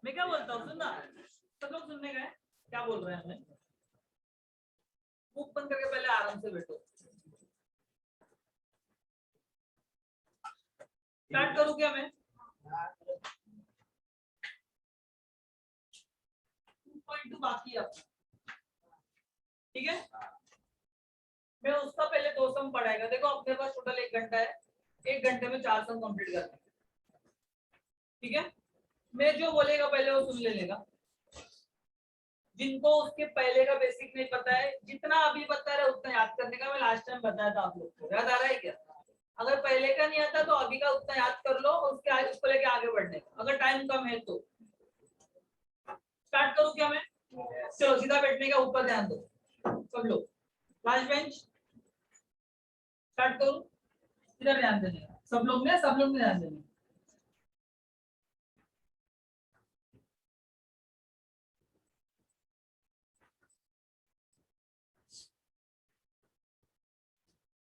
मैं क्या बोलता हूँ, सुनना, सब लोग सुनने गए क्या बोल रहे हैं हमें। बुक बंद करके पहले आराम से बैठो। स्टार्ट करूँ क्या मैं? 2.2 बाकी है अपना, ठीक है। मैं उसका पहले 2 सम पढ़ाएगा। देखो अपने पास टोटल 1 घंटा है, 1 घंटे में 4 सम कंप्लीट करने, ठीक है। मैं जो बोलेगा पहले वो सुन लेगा। जिनको उसके पहले का बेसिक नहीं पता है, जितना अभी बता रहा है उतना याद करने का। मैं लास्ट टाइम बताया था आप लोग को, याद आ रहा है क्या? अगर पहले का नहीं आता तो अभी का उतना याद कर लो, उसके आगे उसको लेके आगे बढ़ने का, अगर टाइम कम है तो। स्टार्ट करूं क्या मैं? चलो सीधा बैठने का, ऊपर ध्यान दो सब लोग। लास्ट बेंच स्टार्ट करूं, इधर ध्यान देने का सब लोग ने ध्यान देने।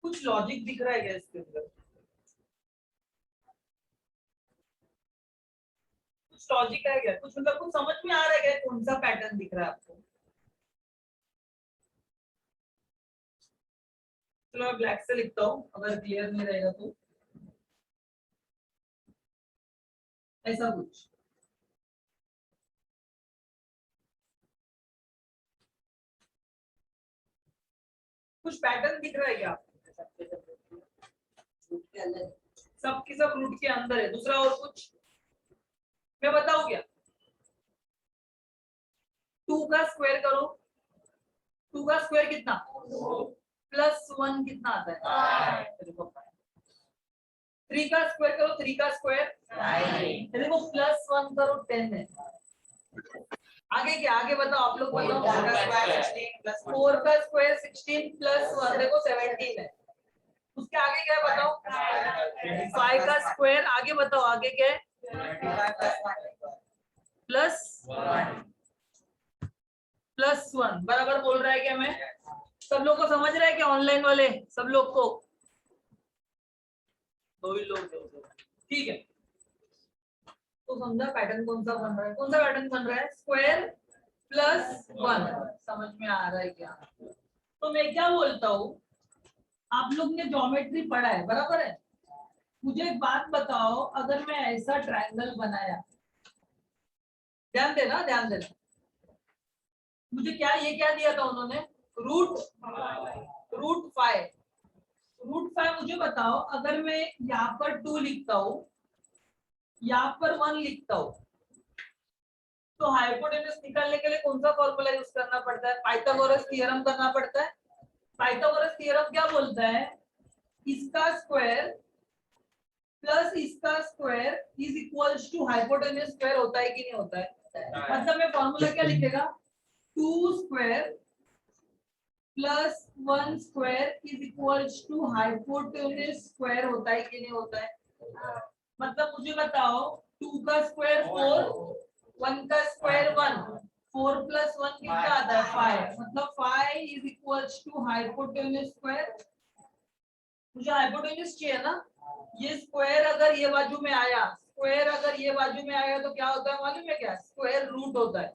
कुछ लॉजिक दिख रहा है क्या इसके अंदर? कुछ लॉजिक है क्या? कुछ मतलब कुछ समझ में आ रहा है क्या? कौन सा पैटर्न दिख रहा है आपको? चलो मैं ब्लैक से लिखता हूँ, अगर क्लियर नहीं रहेगा तो। ऐसा कुछ पैटर्न दिख रहा है क्या आपको? सबकी सब रूट के अंदर है। दूसरा और कुछ मैं बताऊं क्या? 2 का स्क्वायर करो, 2 का स्क्वायर कितना? प्लस 1 कितना आता है? 3 का स्क्वायर करो, 3 का स्क्वायर देखो प्लस 1 करो 10 है। आगे क्या? आगे बताओ आप लोग बताओ। 4 का स्क्वायर 16 प्लस 1 देखो 17 है। उसके आगे क्या है बताओ? 5 का स्क्वायर, आगे बताओ आगे क्या है? प्लस 1 बराबर बोल रहा है क्या? मैं सब लोग को समझ रहा है क्या? ऑनलाइन वाले सब लोग को? 2 ही लोग, ठीक है। तो समझा पैटर्न कौन सा बन रहा है? कौन सा पैटर्न बन रहा है? Square plus 1। समझ में आ रहा है क्या? तो मैं क्या बोलता हूँ, आप लोग ने ज्योमेट्री पढ़ा है बराबर है। मुझे एक बात बताओ, अगर मैं ऐसा ट्रायंगल बनाया, ध्यान देना ध्यान देना, मुझे क्या ये क्या दिया था उन्होंने? रूट 5। रूट 5 मुझे बताओ, अगर मैं यहाँ पर 2 लिखता हूँ, यहाँ पर 1 लिखता हूँ, तो हाइपोटेन्यूज निकालने के लिए कौन सा फॉर्मूला यूज करना पड़ता है? पाइथागोरस थ्योरम करना पड़ता है। पाइथागोरस थ्योरम क्या बोलता है? इसका स्क्वायर प्लस इसका square is equals to hypotenuse square होता है कि नहीं होता है? मतलब मैं फॉर्मूला क्या लिखेगा? 2 square plus 1 square is equals to hypotenuse square होता है कि नहीं होता है? मतलब मुझे बताओ, 2 का स्क्वायर 4, 1 का स्क्वायर 1, 4 प्लस 1 कितना आता है? 5। मतलब 5 is equals to hypotenuse square. मुझे हाइपोटेन्यूज चाहिए ना। ये स्क्वायर अगर ये बाजू में आया, स्क्वायर अगर ये बाजू में आया तो क्या होता है मालूम है क्या? स्क्वायर रूट होता है।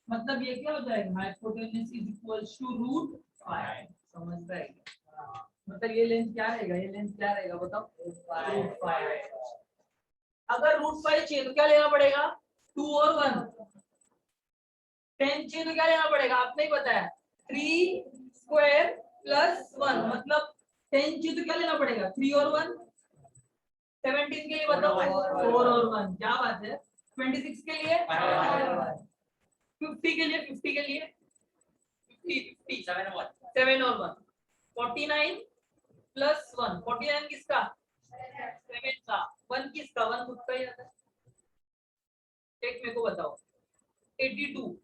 मतलब ये क्या हो जाएगा? Hypotenuse is equals to root 5। समझ रहे हैं? मतलब ये लेंथ क्या रहेगा? ये लेंथ क्या रहेगा बताओ? रूट 5। अगर रूट 5 चाहिए तो क्या लेना पड़ेगा? 2 और 1। 10 चाहिए तो क्या लेना पड़ेगा? आपने ही बताया 3 स्क्वायर प्लस 1। मतलब 10 चाहिए तो क्या लेना पड़ेगा? 3 और 1। 17 के लिए बताओ 4 और 1। क्या बात है? 26 के लिए 50 के लिए 50 के लिए 50 7 और 1 49 प्लस 1। 49 किसका? 7 का। 1 किसका? 1 खुद का ही आता है। एक मेरे को बताओ 82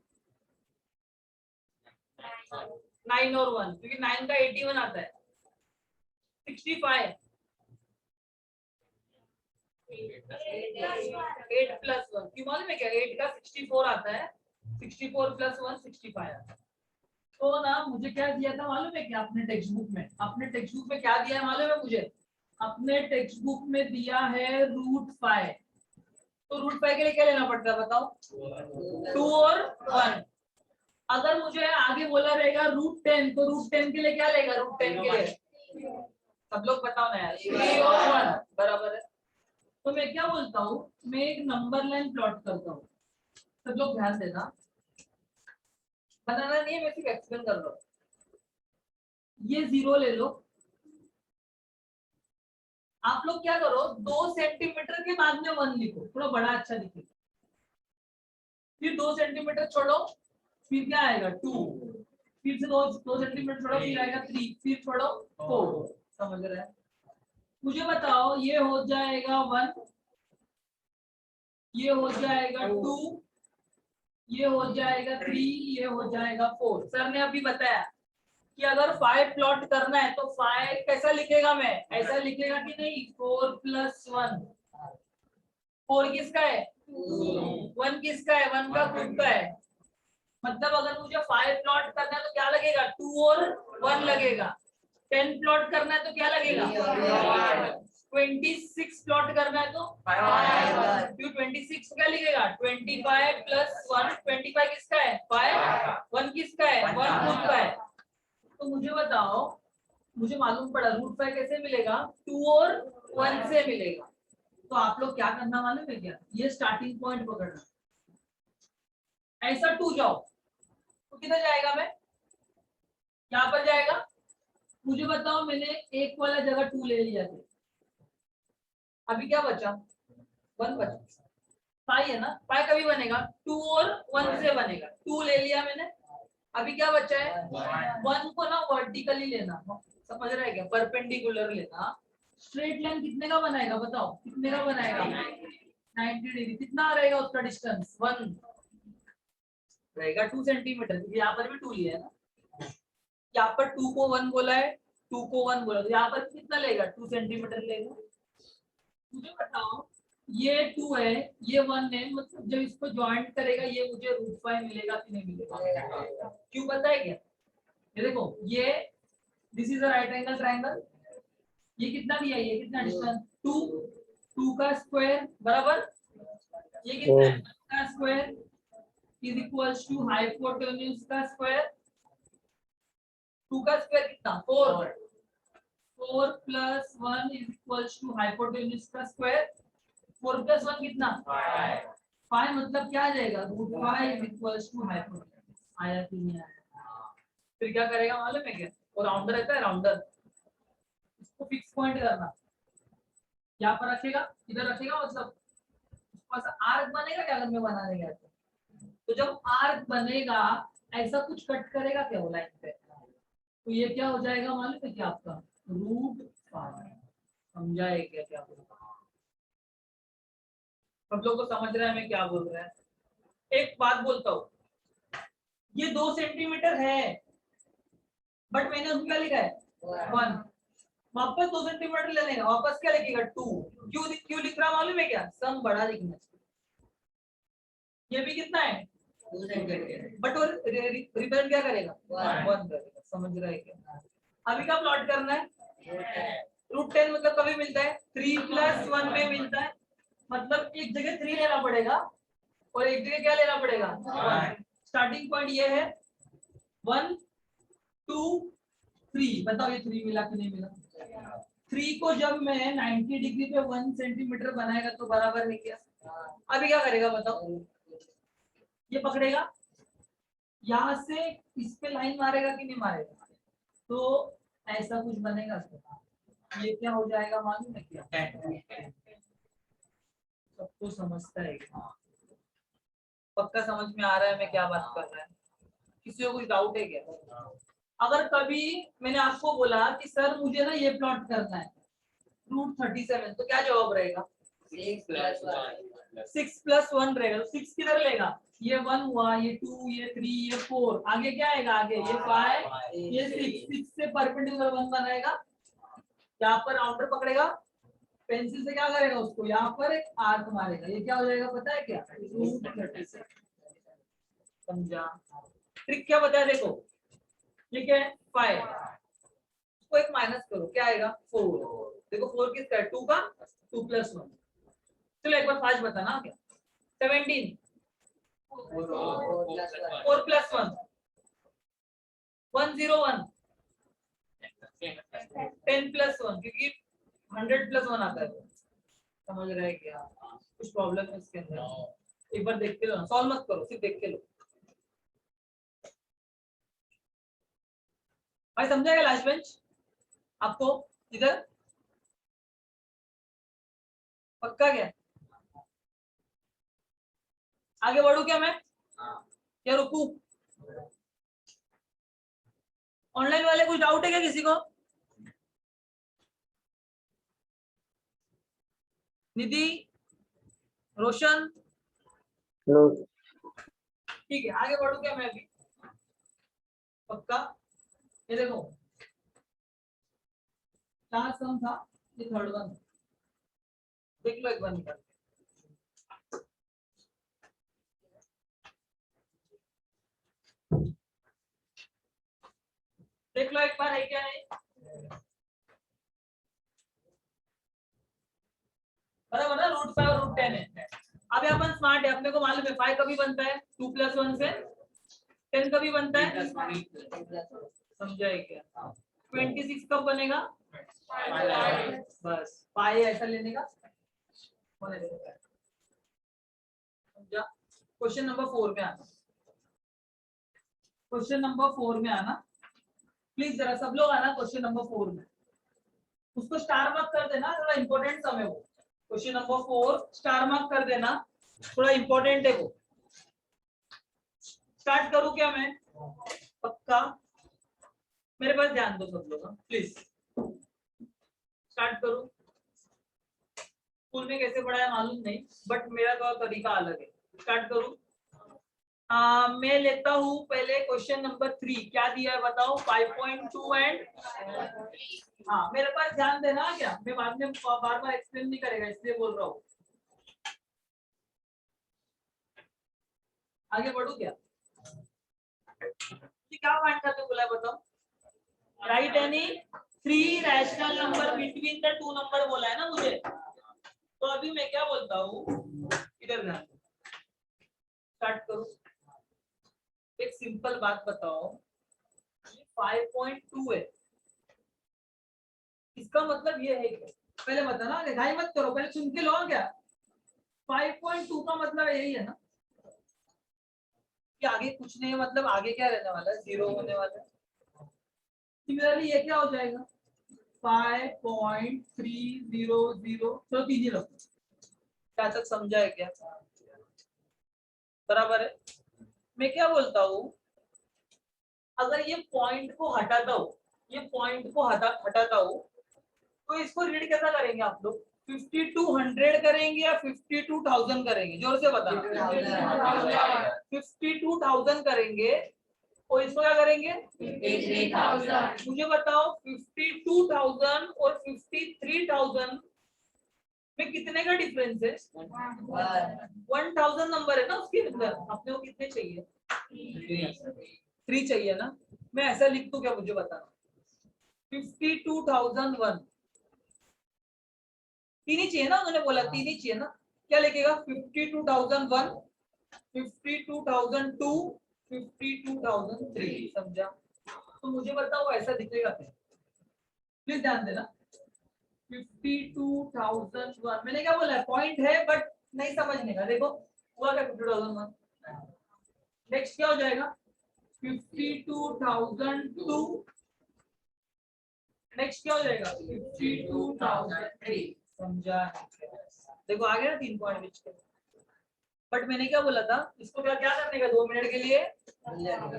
9 और 1, क्योंकि 9 का 81 आता है। 65 8 प्लस 1 क्यों मालूम है क्या? 8 का 64 आता है, 64 प्लस 1 65 आता है। तो ना मुझे क्या दिया था मालूम है क्या? अपने टेक्स्ट बुक में, अपने टेक्स्ट बुक में क्या दिया है मालूम है मुझे? अपने टेक्स्ट बुक में दिया है √5। तो √5 के लिए क्या लेना पड़ता है बताओ? 2 और 1। अगर मुझे आगे बोला रहेगा √10 तो √10 के लिए क्या लेगा? √10 के लिए सब लोग बताओ ना यार, 3 और 1 बराबर है। तो मैं क्या बोलता हूँ, मैं एक नंबर लाइन प्लॉट करता हूँ। सब लोग ध्यान देना, बनाना नहीं है, मैं सिर्फ एक्सप्लेन कर रहा हूँ। ये 0 ले लो। आप लोग क्या करो, 2 सेंटीमीटर के बाद में 1 लिखो, थोड़ा बड़ा अच्छा दिखेगा। फिर 2 सेंटीमीटर छोड़ो, फिर क्या आएगा? 2। फिर से 2 सेंटीमीटर छोड़ो, फिर आएगा 3, फिर छोड़ो 4। समझ रहे हैं? मुझे बताओ, ये हो जाएगा 1, ये हो जाएगा 2, ये हो जाएगा 3, ये हो जाएगा 4। सर ने अभी बताया कि अगर 5 प्लॉट करना है तो 5 कैसा लिखेगा? मैं ऐसा लिखेगा कि नहीं? 4 + 1। 4 किसका है? 1 किसका है? 1 का खुद का है। मतलब अगर मुझे 5 प्लॉट करना है तो क्या लगेगा? 2 और 1 लगेगा। 10 प्लॉट करना है तो क्या लगेगा? 26 प्लॉट करना है तो 5। क्यों 26 क्या लिखेगा? 25 + 1। 25 किसका है? 5। 1 किसका है? 1 खुद का है। तो मुझे बताओ, मुझे मालूम पड़ा √5 कैसे मिलेगा? 2 और 1 से मिलेगा। तो आप लोग क्या करना मालूम है क्या? ये स्टार्टिंग पॉइंट पकड़ना, ऐसा 2 जाओ तो किधर जाएगा? मैं यहाँ पर जाएगा। मुझे बताओ, मैंने एक वाला जगह 2 ले लिया था, अभी क्या बचा? 1 बचा। पाई है ना, पाई कभी बनेगा? 2 और 1 से बनेगा। 2 ले लिया मैंने, अभी क्या बचा है? 1 को ना वर्टिकली लेना, समझ रहे क्या? परपेंडिकुलर लेना। स्ट्रेट लाइन कितने का बनाएगा बताओ? कितने का बनाएगा? 90 डिग्री। कितना रहेगा उसका डिस्टेंस? 1 रहेगा 2 सेंटीमीटर, क्योंकि यहाँ पर भी 2 लिया है ना। यहाँ पर 2 को 1 बोला है, 2 को 1 बोला, तो यहाँ पर कितना लेगा? 2 सेंटीमीटर लेगा। मुझे बताओ, ये 2 है, ये 1 है, मतलब जब इसको ज्वाइंट करेगा ये मुझे √5 मिलेगा कि नहीं मिलेगा? क्यों पता है क्या? ये देखो, ये this is a right angle triangle. ये कितना दिया? ये कितना डिस्टेंस? 2। 2 का स्क्वायर बराबर, ये कितना है? 1 का square is equals to hypotenuse का स्क्वायर। 2 का स्क्वायर कितना? 4। 4 + 1 इज इक्वल्स टू हाइपोटेन्यूज का स्क्वायर। 4 + 1 कितना? 5 मतलब क्या आ जाएगा? √5 इज इक्वल्स टू हाइपोटेन्यूज। आया कि नहीं आया? फिर क्या करेगा मालूम है क्या? वो राउंडर रहता है, राउंडर, इसको फिक्स पॉइंट करना, यहाँ पर रखेगा, इधर रखेगा, मतलब आर्क बनेगा क्या अगर मैं बनाने गया तो जब आर्क बनेगा ऐसा कुछ कट करेगा क्या वो लाइन पे? तो ये क्या हो जाएगा मालूम है क्या आपका? √5। समझा है क्या? क्या बोल रहा हूं? सब लोग को समझ रहा है मैं क्या बोल रहा है? एक बात बोलता हूँ, ये 2 सेंटीमीटर है, बट मैंने उसमें क्या लिखा है? 1। वापस 2 सेंटीमीटर ले लेगा, वापस क्या लिखेगा? 2। क्यों लिख रहा मालूम है क्या? सम बड़ा लिखना चाहिए। ये भी कितना है? 2 सेंटीमीटर, बट वो रिप्रेजेंट क्या करेगा? 1 करेगा। समझ रहे हैं क्या? अभी का प्लॉट करना है? √10 मतलब कभी मिलता है? 3 + 1 में मिलता है, मतलब एक जगह 3 लेना पड़ेगा और एक जगह क्या लेना पड़ेगा? 1। स्टार्टिंग पॉइंट ये है 1 2 3। बताओ ये 3 मिला कि नहीं मिला? 3 को जब मैं 90 डिग्री पे 1 सेंटीमीटर बनाएगा तो बराबर है क्या? अभी क्या करेगा बताओ? ये पकड़ेगा, यहाँ से इस पे लाइन मारेगा कि नहीं मारेगा? तो ऐसा कुछ बनेगा तो ये क्या हो जाएगा मालूम है क्या? सबको समझता है क्या? पक्का समझ में आ रहा है मैं क्या बात कर रहा है? किसी को कुछ डाउट है क्या? अगर कभी मैंने आपको बोला कि सर मुझे ना ये प्लॉट करना है √37, तो क्या जवाब रहेगा? 6 + 1 रहेगा। तो 6 किधर लेगा? ये 1 हुआ, ये 2, ये 3, ये 4, आगे क्या आएगा? आगे ये 5, ये 6। 6 से परपेंडिकुलर 1 बनाएगा, यहाँ पर राउंडर पकड़ेगा, पेंसिल से क्या करेगा, उसको यहाँ पर एक आर्क मारेगा, ये क्या हो जाएगा पता है क्या, √36। समझा? ट्रिक क्या बताया देखो, ठीक है 5 को एक माइनस करो, क्या आएगा 4। देखो 4 किसका है, 2 का, 2 + 1। चलो एक बार 5 बताना क्या, 17 4 + 1 101 10 + 1, क्योंकि 100 + 1 आता है। समझ रहे हैं क्या, कुछ प्रॉब्लम है इसके अंदर, एक बार देख के लो ना, सॉल्व मत करो, सिर्फ देख के लो। भाई समझाएगा लास्ट बेंच आपको इधर, पक्का क्या, आगे बढ़ू क्या मैं, क्या रुकू, ऑनलाइन वाले कुछ डाउट है क्या किसी को, निधि, रोशन, ठीक है आगे बढ़ू क्या मैं अभी, पक्का। ये देखो 4 सम था, ये थर्ड वन, देख लो एक बार निकाल, देख लो एक बार है क्या नहीं, बराबर ना, √5 और √10 है। अब यहाँ अपन स्मार्ट है, अपने को मालूम है 5 कभी बनता है 2 + 1 से, 10 कभी बनता है, समझाए क्या, 26 कब बनेगा, बस पाई ऐसा लेने का, समझा। क्वेश्चन नंबर 4 में आना, क्वेश्चन नंबर 4 में आना प्लीज, जरा सब लोग आना क्वेश्चन नंबर 4 में, उसको स्टार मार्क कर देना, थोड़ा इंपॉर्टेंट सम है वो, क्वेश्चन नंबर 4 स्टार मार्क कर देना, थोड़ा इंपॉर्टेंट है वो। स्टार्ट करूं क्या मैं, पक्का, मेरे पास ध्यान दो सब लोग प्लीज, स्टार्ट करूं, स्कूल में कैसे पढ़ाया मालूम नहीं, बट मेरा तो तरीका अलग है, स्टार्ट करूं। मैं लेता हूं पहले क्वेश्चन नंबर 3, क्या दिया है बताओ, 5.2 एंड, हाँ मेरे पास ध्यान देना क्या, मैं बाद में बार बार एक्सप्लेन नहीं करेगा इसलिए बोल रहा हूँ, आगे बढ़ू क्या, क्या फाइंड करते बोला बताओ, right any 3 rational number between the 2 number बोला है ना मुझे, तो अभी मैं क्या बोलता हूँ, इधर ध्यान, स्टार्ट करो, एक सिंपल बात बताओ, 5.2 है, इसका मतलब ये है क्या, पहले बताना, घाई मत करो, पहले सुन के लो क्या, 5.2 का मतलब यही है ना कि आगे कुछ नहीं है, मतलब आगे क्या रहने वाला है, 0 होने वाला है। सिमिलरली ये क्या हो जाएगा 5.300, चलो 3 ही रखो, क्या तक समझा है क्या, बराबर है। मैं क्या बोलता हूँ, अगर ये पॉइंट को हटाता हूँ, ये पॉइंट को हटाता हूँ, तो इसको रीड कैसा करेंगे आप लोग, 5200 करेंगे या 52,000 करेंगे, जोर से बताना, 52,000 करेंगे, और इसको क्या करेंगे 53,000, मुझे बताओ 52,000 और 53,000 में कितने का डिफरेंस है, 1,000 नंबर है ना उसके अंदर, अपने को कितने चाहिए, 3 चाहिए ना, मैं ऐसा लिख दूं क्या मुझे बताना, 52,001, 3 ही चाहिए ना, उन्होंने बोला 3 ही चाहिए ना, क्या लिखेगा 52,001, 52,002, 52,003, समझा, तो मुझे बताओ ऐसा दिखेगा क्या, प्लीज ध्यान देना, 52,001, मैंने क्या बोला पॉइंट है बट नहीं समझने का, देखो हुआ क्या 52,001, नेक्स्ट क्या हो जाएगा 52,002, नेक्स्ट क्या हो जाएगा 52,003, समझा, देखो आ गया ना 3 पॉइंट बीच के, बट मैंने क्या बोला था, इसको क्या क्या करने का 2 मिनट के लिए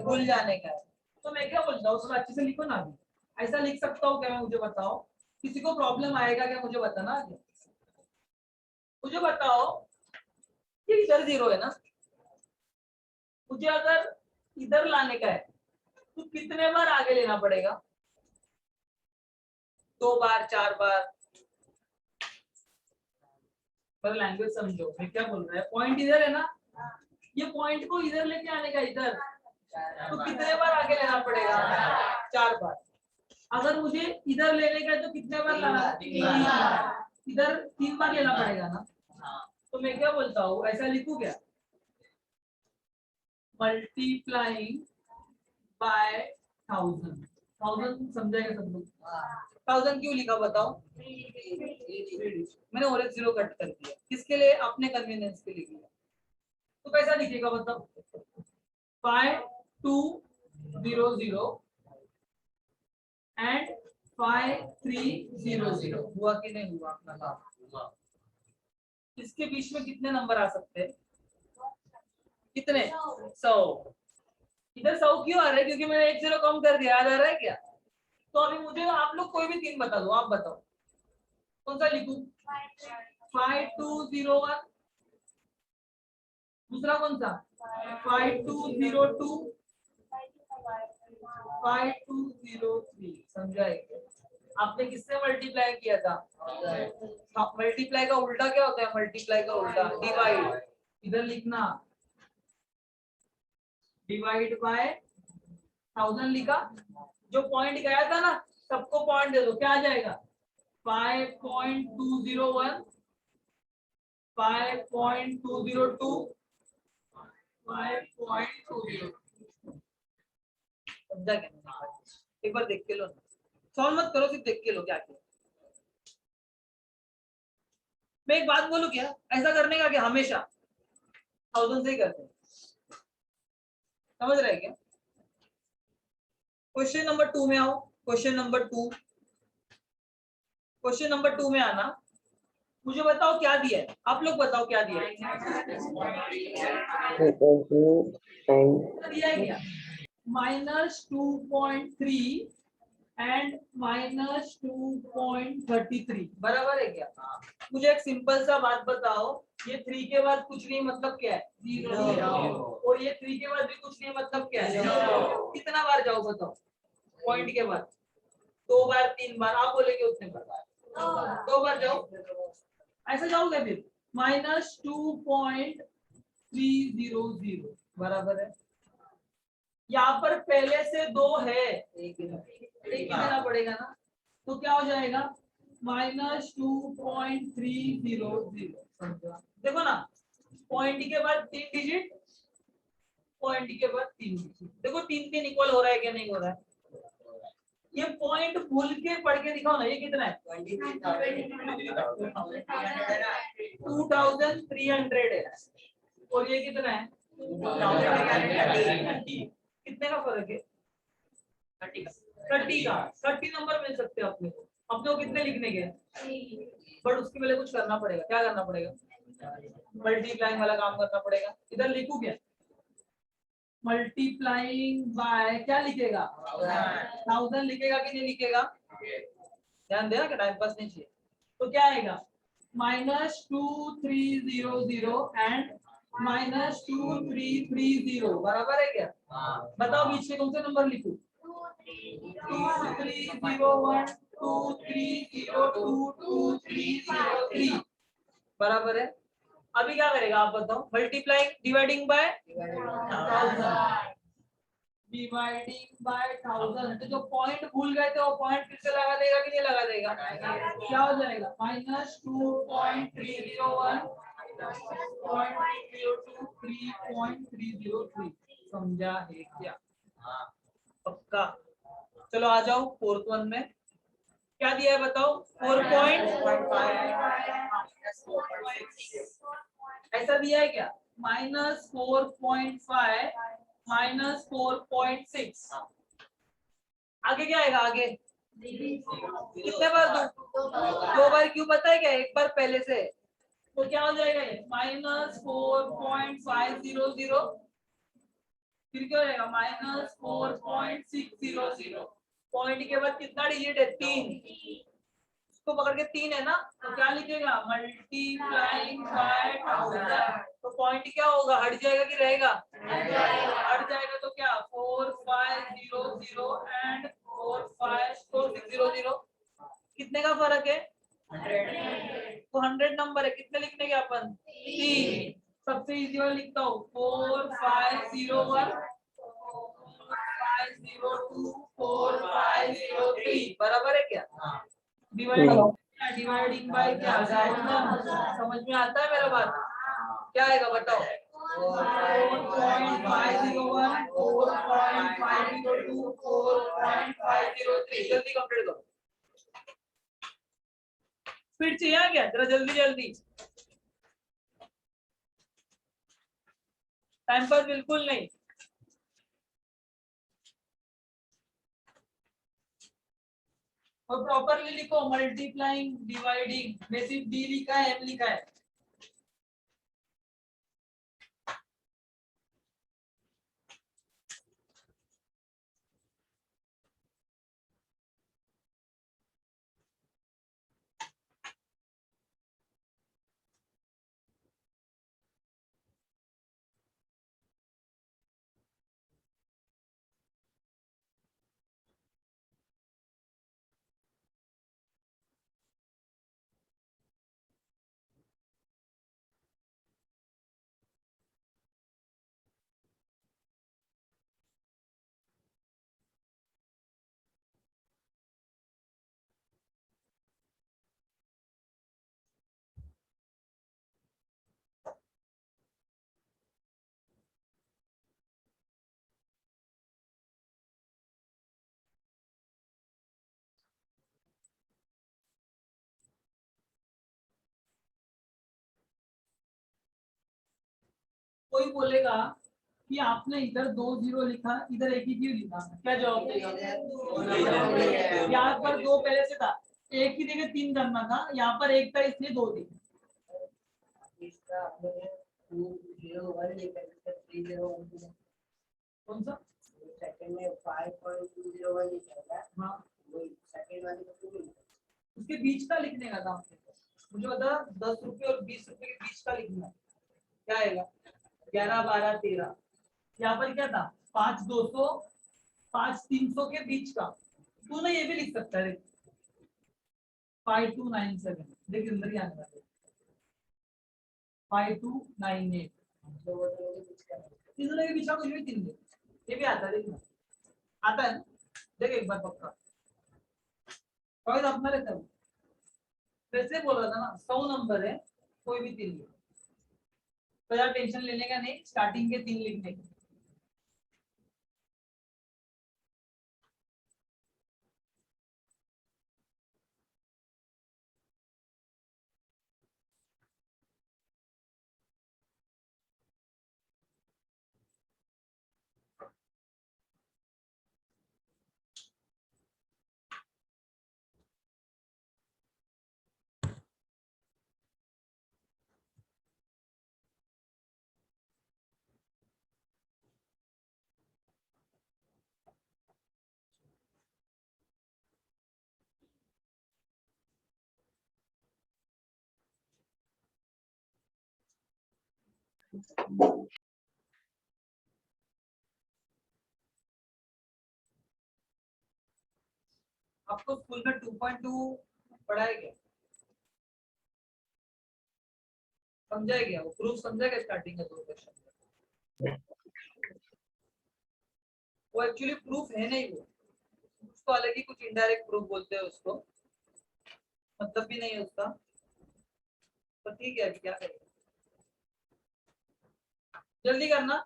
भूल जाने का है, तो मैं क्या बोलता हूँ, उसको अच्छे से लिखो ना, ऐसा लिख सकता हूँ क्या मैं, मुझे बताओ, किसी को प्रॉब्लम आएगा क्या, मुझे बताना, मुझे बताओ, ये इधर 0 है ना, मुझे अगर इधर लाने का है तो कितने बार आगे लेना पड़ेगा, 2 बार 4 बार, पर लैंग्वेज समझो मैं क्या बोल रहा है। पॉइंट इधर है ना, ये पॉइंट को इधर लेके आने का इधर, तो कितने बार आगे लेना पड़ेगा? 4 बार। अगर मुझे इधर लेने का है तो कितने बार लाना? 3 बार। इधर 3 बार लेना पड़ेगा ना। तो मैं क्या बोलता हूँ, ऐसा लिखूं क्या? Multiplying by 1000। 1000 समझाएगा सब लोग? 1000 क्यों लिखा बताओ? मैंने और एक 0 कट कर दिया, किसके लिए? अपने कन्वीनियंस के लिए। तो कैसा लिखेगा बताओ? 5200 एंड 5300 हुआ कि नहीं हुआ अपना काम? इसके बीच में कितने नंबर आ सकते हैं? कितने? 100। इधर 100 क्यों आ रहा है? क्योंकि मैंने 1 0 कम कर दिया। याद आ रहा है क्या? तो अभी मुझे आप लोग कोई भी 3 बता दो, आप बताओ कौन सा लिखूं? 5201। दूसरा कौन सा? 5202, 5203। समझाएंगे? आपने किससे मल्टीप्लाई किया था? मल्टीप्लाई का उल्टा क्या होता है? मल्टीप्लाई का उल्टा डिवाइड। इधर लिखना डिवाइड बाय 1000 लिखा। जो पॉइंट गया था ना, सबको पॉइंट दे दो, क्या आ जाएगा? 5.201, 5.202, 5.202। समझा क्या? एक बार देख के लो, सॉल्व मत करो, सिर्फ देख के लो क्या किया। मैं एक बात बोलूं क्या? ऐसा करने का कि हमेशा 1000 से ही करते हैं। समझ रहे क्या? क्वेश्चन नंबर 2 में आओ। क्वेश्चन नंबर 2, क्वेश्चन नंबर 2 में आना। मुझे बताओ क्या दिया है, आप लोग बताओ क्या दिया है? दिया है क्या? -2.3 एंड -2.33 बराबर है क्या? मुझे एक सिंपल सा बात बताओ, ये 3 के बाद कुछ नहीं मतलब क्या है? 0। और ये 3 के बाद भी कुछ नहीं मतलब क्या है? 0। कितना बार जाओ बताओ पॉइंट के बाद? 2 बार 3 बार? आप बोलेंगे उतने बार? 2 बार जाओ। ऐसा जाओगे फिर -2.300 बराबर है। यहाँ पर पहले से 2 है, एक ही देना पड़ेगा ना। तो क्या हो जाएगा? -2.300। देखो ना, पॉइंट के बाद 3 डिजिट, पॉइंट के बाद 3 डिजिट। देखो 3 इक्वल हो रहा है क्या? नहीं हो रहा है। ये पॉइंट भूल के पढ़ के दिखाओ ना, ये कितना है? 2300 है। और ये कितना है? कितने का फर्क है? 30 का। 30 नंबर मिल सकते हैं अपने को। अपने को कितने लिखने के? बट उसके पहले कुछ करना पड़ेगा। क्या करना पड़ेगा? मल्टीप्लाइंग वाला काम करना पड़ेगा। इधर लिखूं क्या? मल्टीप्लाइंग बाय क्या लिखेगा? 1000 लिखेगा कि नहीं लिखेगा? ध्यान देना कि टाइम पास नहीं चाहिए। तो क्या आएगा? -2300 एंड -2330 बराबर है क्या? बताओ बीच में कौन सा नंबर लिखूं? 2301, 2302, 2303 बराबर है। अभी क्या करेगा आप बताओ? Multiplying dividing by 1000, dividing by 1000। तो जो पॉइंट भूल गए थे वो पॉइंट फिर से लगा देगा कि नहीं लगा देगा? क्या हो जाएगा? -2.301, 0.302, 3.303। समझा है क्या? पक्का? चलो आ जाओ 4th वन में। क्या दिया है बताओ? 4.5 ऐसा दिया है क्या? -4.5, -4.6। आगे क्या आएगा? आगे कितने बार दो? 2 बार। क्यों पता है क्या? एक बार पहले से। तो क्या हो जाएगा ये? -4.500। फिर क्या हो जाएगा? -4.600। पॉइंट के बाद कितना डिजिट है? 3। इसको पकड़ के 3 है ना, तो क्या लिखेगा? Multiplying by 1000। तो पॉइंट क्या होगा? हट जाएगा कि रहेगा? हट जाएगा। तो क्या? 4500 एंड 4600। कितने का फर्क है? 100। तो 100 नंबर है, कितने लिखने के अपन? 3। सबसे इजी वाला लिखता हूँ 4501 4502 4503 बराबर है क्या? डिवाइडिंग बाय क्या? समझ में आता है मेरा बात? क्या आएगा बताओ? 4.501 4.502 4.503 जल्दी कंप्लीट करो। स्पीड चाहिए क्या? जरा जल्दी जल्दी, टाइम पास बिल्कुल नहीं। और प्रॉपरली लिखो, मल्टीप्लाइंग डिवाइडिंग में सिर्फ डी लिखा है, एम लिखा है। कोई बोलेगा कि आपने इधर 2 0 लिखा, इधर एक ही क्यों लिखा? क्या जवाब देगा? यहाँ पर 2 पहले से था, एक ही जगह 3 करना था, यहाँ पर एक था इसलिए 2 दी। कौन सा? सेकंड में 5.201 लिखा। हाँ, सेकंड वाले उसके बीच का लिखने का था मुझे बता। 10 रुपए और 20 रुपए के बीच का लिखना है। क्या आएगा? 11 12 13। यहाँ पर क्या था? 5 200 5 300 के बीच का। तू ना ये भी लिख सकता है 5297। देखिए अंदर ही आने वाला 5298। तीनों के बीच का कुछ भी 3 ये भी आता है, देखना आता है। देख एक बार पक्का अपना रहता है। वैसे बोल रहा था ना 100 नंबर है, कोई भी 3 लिखो तो यार टेंशन लेने का नहीं, स्टार्टिंग के 3 लिखने के। आपको स्कूल में 2.2 पढ़ाया गया? समझाया गया? वो प्रूफ समझाएगा स्टार्टिंग का 2 क्वेश्चन। वो एक्चुअली प्रूफ है नहीं, वो उसको अलग ही कुछ इनडायरेक्ट प्रूफ बोलते हैं उसको, मतलब भी नहीं है उसका। तो ठीक है, अभी क्या करें, जल्दी करना।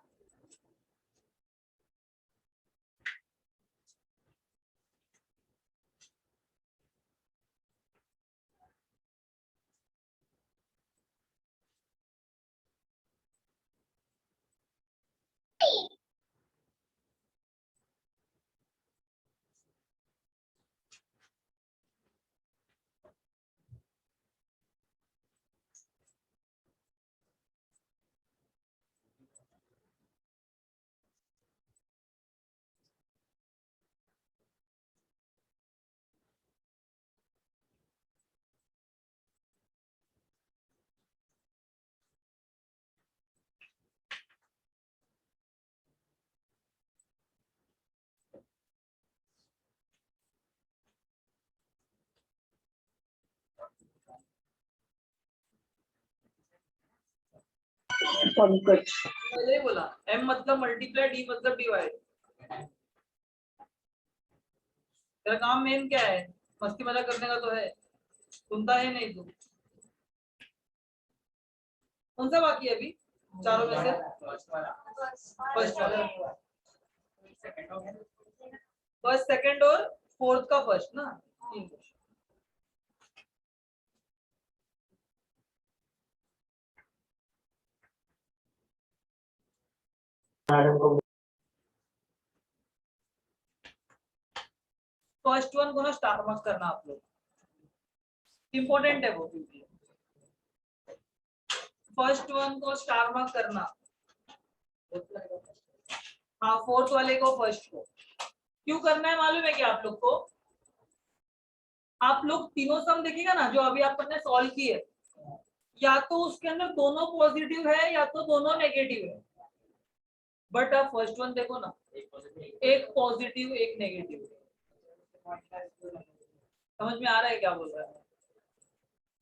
पंकज। पहले ही बोला m मतलब मल्टीप्लाई, d मतलब डिवाइड। तेरा काम मेन क्या है? मस्ती मजाक करने का तो है, सुनता है नहीं तू। कौन सा बाकी है अभी चारों में से? फर्स्ट वाला, फर्स्ट सेकंड और फोर्थ का फर्स्ट ना, तीन क्वेश्चन। फर्स्ट वन को ना स्टार मार्क करना आप लोग, इंपॉर्टेंट है वो, क्योंकि फर्स्ट वन को स्टार मार्क करना। हाँ, फोर्थ वाले को फर्स्ट को क्यों करना है मालूम है क्या आप लोग को? आप लोग तीनों सम देखिएगा ना जो अभी आपने सॉल्व की है, या तो उसके अंदर दोनों पॉजिटिव है या तो दोनों नेगेटिव है। बट आप फर्स्ट वन देखो ना, एक पॉजिटिव एक नेगेटिव। समझ में आ रहा है क्या बोल रहा है?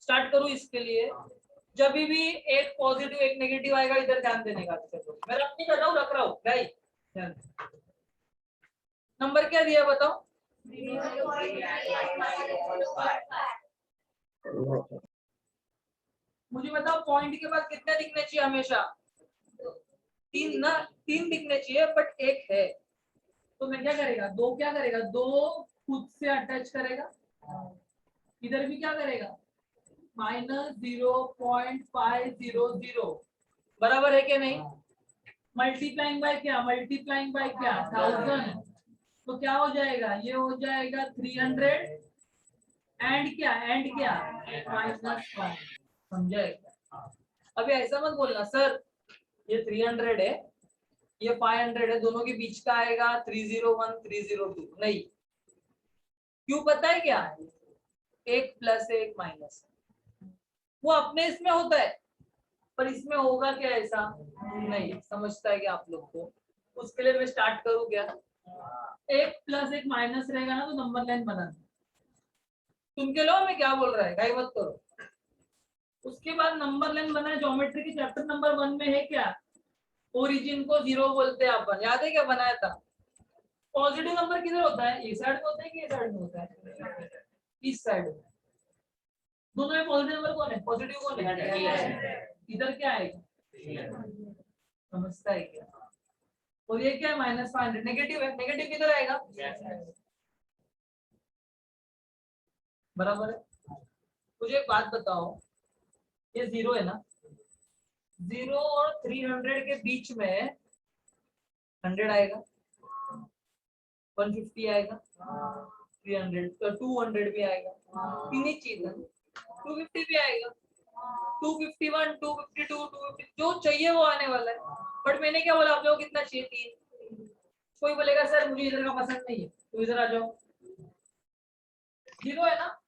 स्टार्ट करूं इसके लिए? जब भी एक पॉजिटिव एक नेगेटिव आएगा, इधर ध्यान देने का। मैं रख नहीं कर रहा हूँ, रख रहा हूँ गाइस। नंबर क्या दिया बताओ? मुझे बताओ पॉइंट के बाद कितने दिखने चाहिए हमेशा? तीन ना, तीन दिखने चाहिए, बट एक है। तो मैं क्या करेगा, दो क्या करेगा, दो खुद से अटैच करेगा, इधर भी क्या करेगा -0.500, बराबर है कि नहीं? मल्टीप्लाइंग बाय क्या, मल्टीप्लाइंग बाय क्या 1000, तो क्या हो जाएगा, ये हो जाएगा 300 एंड क्या, एंड क्या -1। समझाएगा? अभी ऐसा मत बोलना सर ये 300 है ये 500 है, दोनों के बीच का आएगा 301 302, नहीं। क्यों पता है क्या? एक प्लस एक माइनस, वो अपने इसमें होता है, पर इसमें होगा क्या ऐसा नहीं। समझता है क्या आप लोग को? उसके लिए मैं स्टार्ट करूं क्या? एक प्लस एक माइनस रहेगा ना, तो नंबर लाइन बनाना। सुन के लो मैं क्या बोल रहा है, गाय मत करो। उसके बाद नंबर लाइन बना है, ज्योमेट्री की चैप्टर नंबर 1 में है क्या, ओरिजिन को 0 बोलते हैं अपन, याद है क्या बनाया था? पॉजिटिव नंबर किधर होता है, इस साइड में होता है कि इस साइड में होता है? इस साइड में। दोनों में पॉजिटिव नंबर कौन है, पॉजिटिव कौन है? इधर क्या आएगा? समझता है क्या? और ये क्या है -500, नेगेटिव है, नेगेटिव किधर आएगा? बराबर है। मुझे एक बात बताओ, ये 0 है ना, 0 और 300 के बीच में 100 आएगा, 150 आएगा, 300 तो 200 भी आएगा, तीन ही चीज है। 250 भी आएगा, 251 252 250, जो चाहिए वो आने वाला है। बट मैंने क्या बोला आप लोगों को कितना चाहिए, 3। कोई बोलेगा सर मुझे इधर का पसंद नहीं है, तो इधर आ जाओ। 0 है ना,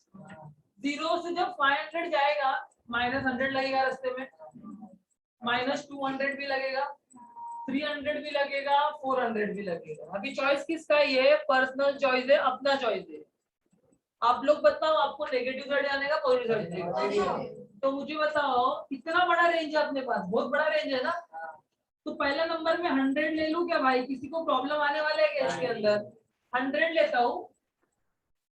0 से जब 500 जाएगा -100 लगेगा रास्ते में, -200 भी लगेगा, 300 भी लगेगा, 400 भी लगेगा। अभी चॉइस किसका है? ये पर्सनल चॉइस है, अपना चॉइस है। आप लोग बताओ आपको नेगेटिव साइड जाने का, पॉजिटिव साइड जाने का? तो मुझे बताओ कितना बड़ा रेंज है अपने पास, बहुत बड़ा रेंज है ना। तो पहला नंबर में 100 ले लूं क्या भाई, किसी को प्रॉब्लम आने वाला है क्या इसके अंदर? 100 लेता हूँ,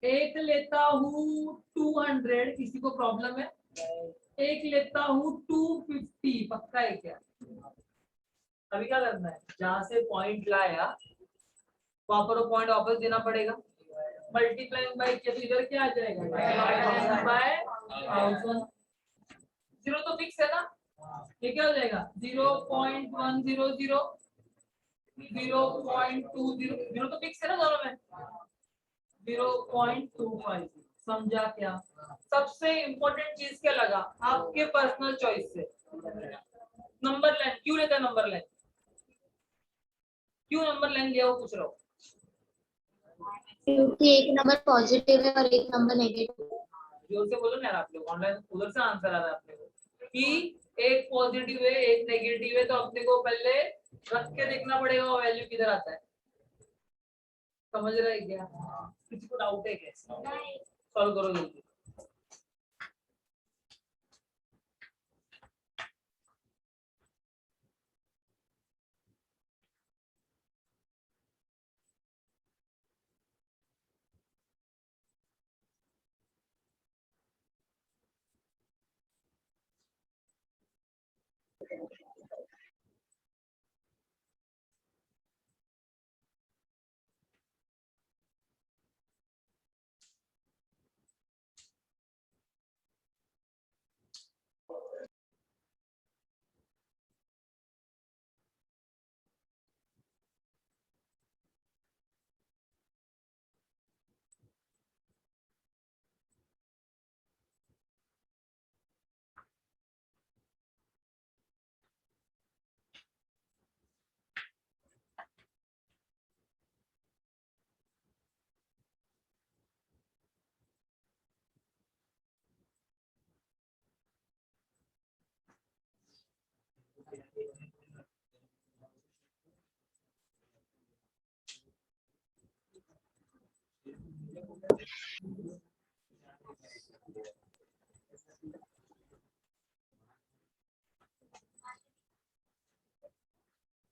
एक लेता हूँ 200, किसी को प्रॉब्लम है? एक लेता हूँ 250, पक्का है क्या? अभी क्या करना है, जहां से पॉइंट लाया वहां पर वो पॉइंट वापस देना पड़ेगा। मल्टीप्लाइंग बाय किया तो इधर क्या आ जाएगा, बाय 1000। 0 तो फिक्स है ना, ये क्या हो जाएगा 0.100 0.20, 0 तो फिक्स है ना दोनों में, 0.25। समझा क्या? सबसे इंपॉर्टेंट चीज क्या लगा आपके पर्सनल चॉइस से? नंबर लाइन क्यों लेता है, नंबर लाइन क्यों नंबर लाइन लिया वो पूछ रहा हूँ। क्योंकि एक नंबर पॉजिटिव है और एक नंबर नेगेटिव। जोर से बोलो ना यार आप लोग, ऑनलाइन उधर से आंसर आ रहा है अपने को कि एक पॉजिटिव है एक नेगेटिव है, तो अपने को पहले रख के देखना पड़ेगा वो वैल्यू किधर आता है। समझ रहे क्या? किसी को डाउट है क्या? सॉल्व करो जल्दी।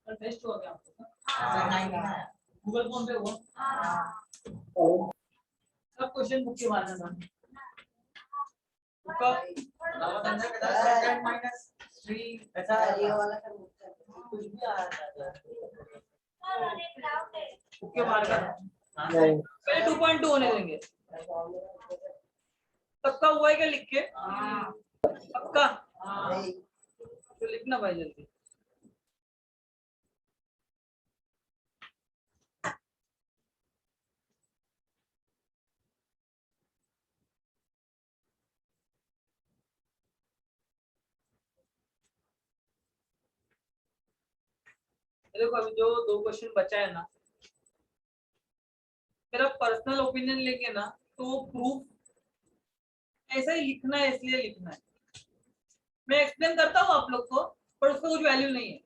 टेस्ट हो गया गूगल फॉर्म पे हुआ सब क्वेश्चन बुक के मारना था पहले 2.2 होने देंगे सबका हुआ है क्या लिख के सबका तो लिखना भाई जल्दी देखो अभी जो 2 क्वेश्चन बचा है ना मेरा पर्सनल ओपिनियन लेके ना तो प्रूफ ऐसा ही लिखना है इसलिए लिखना है मैं एक्सप्लेन करता हूँ आप लोग को पर उसका कुछ वैल्यू नहीं है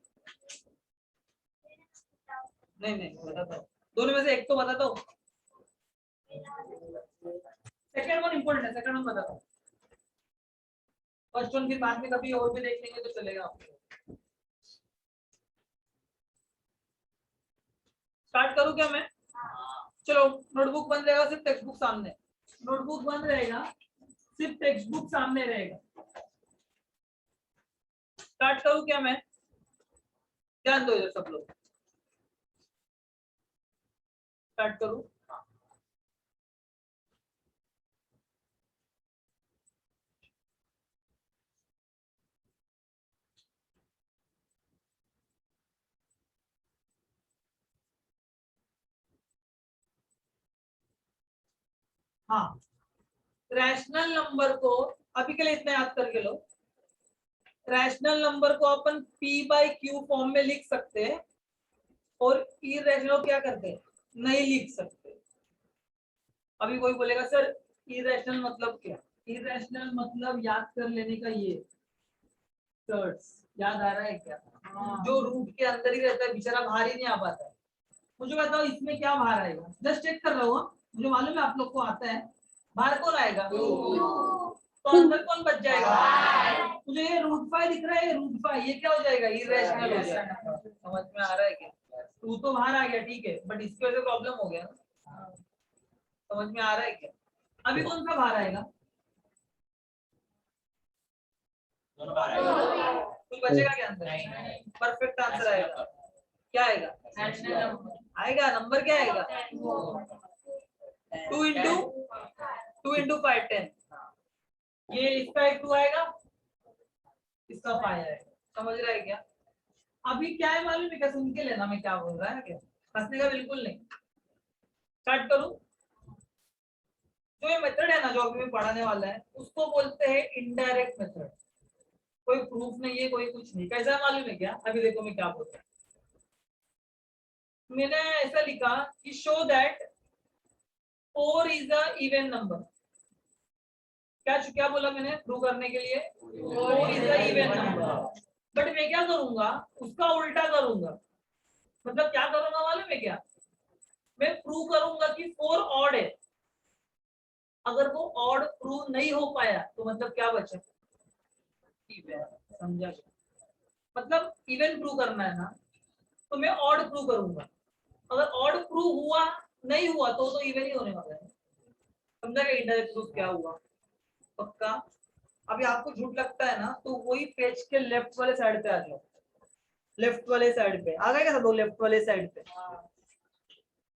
नहीं बताता हूँ दोनों में से एक तो बताता हूँ सेकंड वन इम्पोर्टेंट है सेकंड वन बताता हूँ फर्स्ट वन फिर बाद में कभी और भी देख लेंगे तो चलेगा आपको स्टार्ट करूँ क्या मैं चलो नोटबुक बंद रहेगा सिर्फ टेक्स्ट बुक सामने नोटबुक बंद रहेगा सिर्फ टेक्स्ट बुक सामने रहेगा स्टार्ट करूँ क्या मैं ध्यान दो इधर सब लोग स्टार्ट करूँ हाँ रैशनल नंबर को अभी के लिए इतना याद करके लो रैशनल नंबर को अपन p/q फॉर्म में लिख सकते हैं और इरेशनल क्या करते हैं नहीं लिख सकते अभी कोई बोलेगा सर इरेशनल मतलब क्या इरेशनल मतलब याद कर लेने का ये टर्ड्स याद आ रहा है क्या जो रूट के अंदर ही रहता है बेचारा बाहर ही नहीं आ पाता है मुझे बताओ इसमें क्या बाहर आएगा जस्ट चेक कर रहा हूँ मुझे मालूम है आप लोग को आता है बाहर कौन आएगा तो अंदर कौन बच जाएगा मुझे ये रूट फाइव दिख रहा है रूट फाइव ये क्या हो जाएगा इरेशनल हो जाएगा समझ में आ रहा है क्या टू तो बाहर आ गया ठीक है बट इसकी वजह से प्रॉब्लम हो गया समझ में आ रहा है क्या अभी कौन सा बाहर आएगा कुछ बचेगा क्या अंदर परफेक्ट आंसर आएगा क्या आएगा आएगा नंबर क्या आएगा 2 into 5 10 ये इसका एक 2 आएगा इसका 5 आएगा समझ रहा है क्या अभी क्या है मालूम है क्या सुन के लेना मैं क्या बोल रहा है क्या हंसने का बिल्कुल नहीं स्टार्ट करूं जो ये मेथड है ना जो अभी मैं पढ़ाने वाला है उसको बोलते हैं इनडायरेक्ट मेथड कोई प्रूफ नहीं है कोई कुछ नहीं कैसा मालूम है क्या अभी देखो मैं क्या बोलता हूँ मैंने ऐसा लिखा कि show that 4 is a even number क्या बोला मैंने प्रूव करने के लिए 4 is a even number but मैं क्या करूंगा उसका उल्टा करूंगा मतलब क्या करूंगा मालूम है क्या मैं प्रूव करूंगा कि 4 ऑड है अगर वो ऑड प्रूव नहीं हो पाया तो मतलब क्या बचा समझा मतलब इवन प्रूव करना है ना तो मैं ऑड प्रूव करूंगा अगर ऑड प्रूव हुआ नहीं हुआ तो इवन ही होने वाला है समझा क्या इनडायरेक्ट प्रूफ क्या हुआ पक्का अभी आपको झूठ लगता है ना तो वही पेज के लेफ्ट वाले साइड पे आ जाओ लेफ्ट वाले साइड पे आ गए दो लेफ्ट वाले साइड पे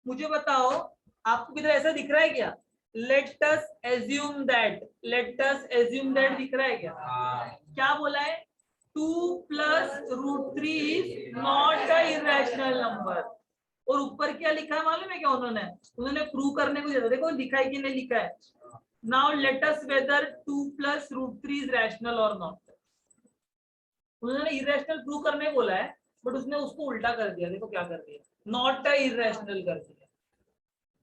मुझे बताओ आपको किधर ऐसा दिख रहा है क्या लेट अस एज्यूम दैट दिख रहा है क्या बोला है 2 + √3 is not a irrational number और ऊपर क्या लिखा है मालूम है क्या उन्होंने प्रूव करने को दिया देखो लिखा है कि नहीं लिखा है now let us whether 2 + √3 is rational और नॉट उन्होंने इरेशनल प्रूव करने बोला है बट उसने उसको उल्टा कर दिया देखो क्या कर दिया नॉट अ इरेशनल कर दिया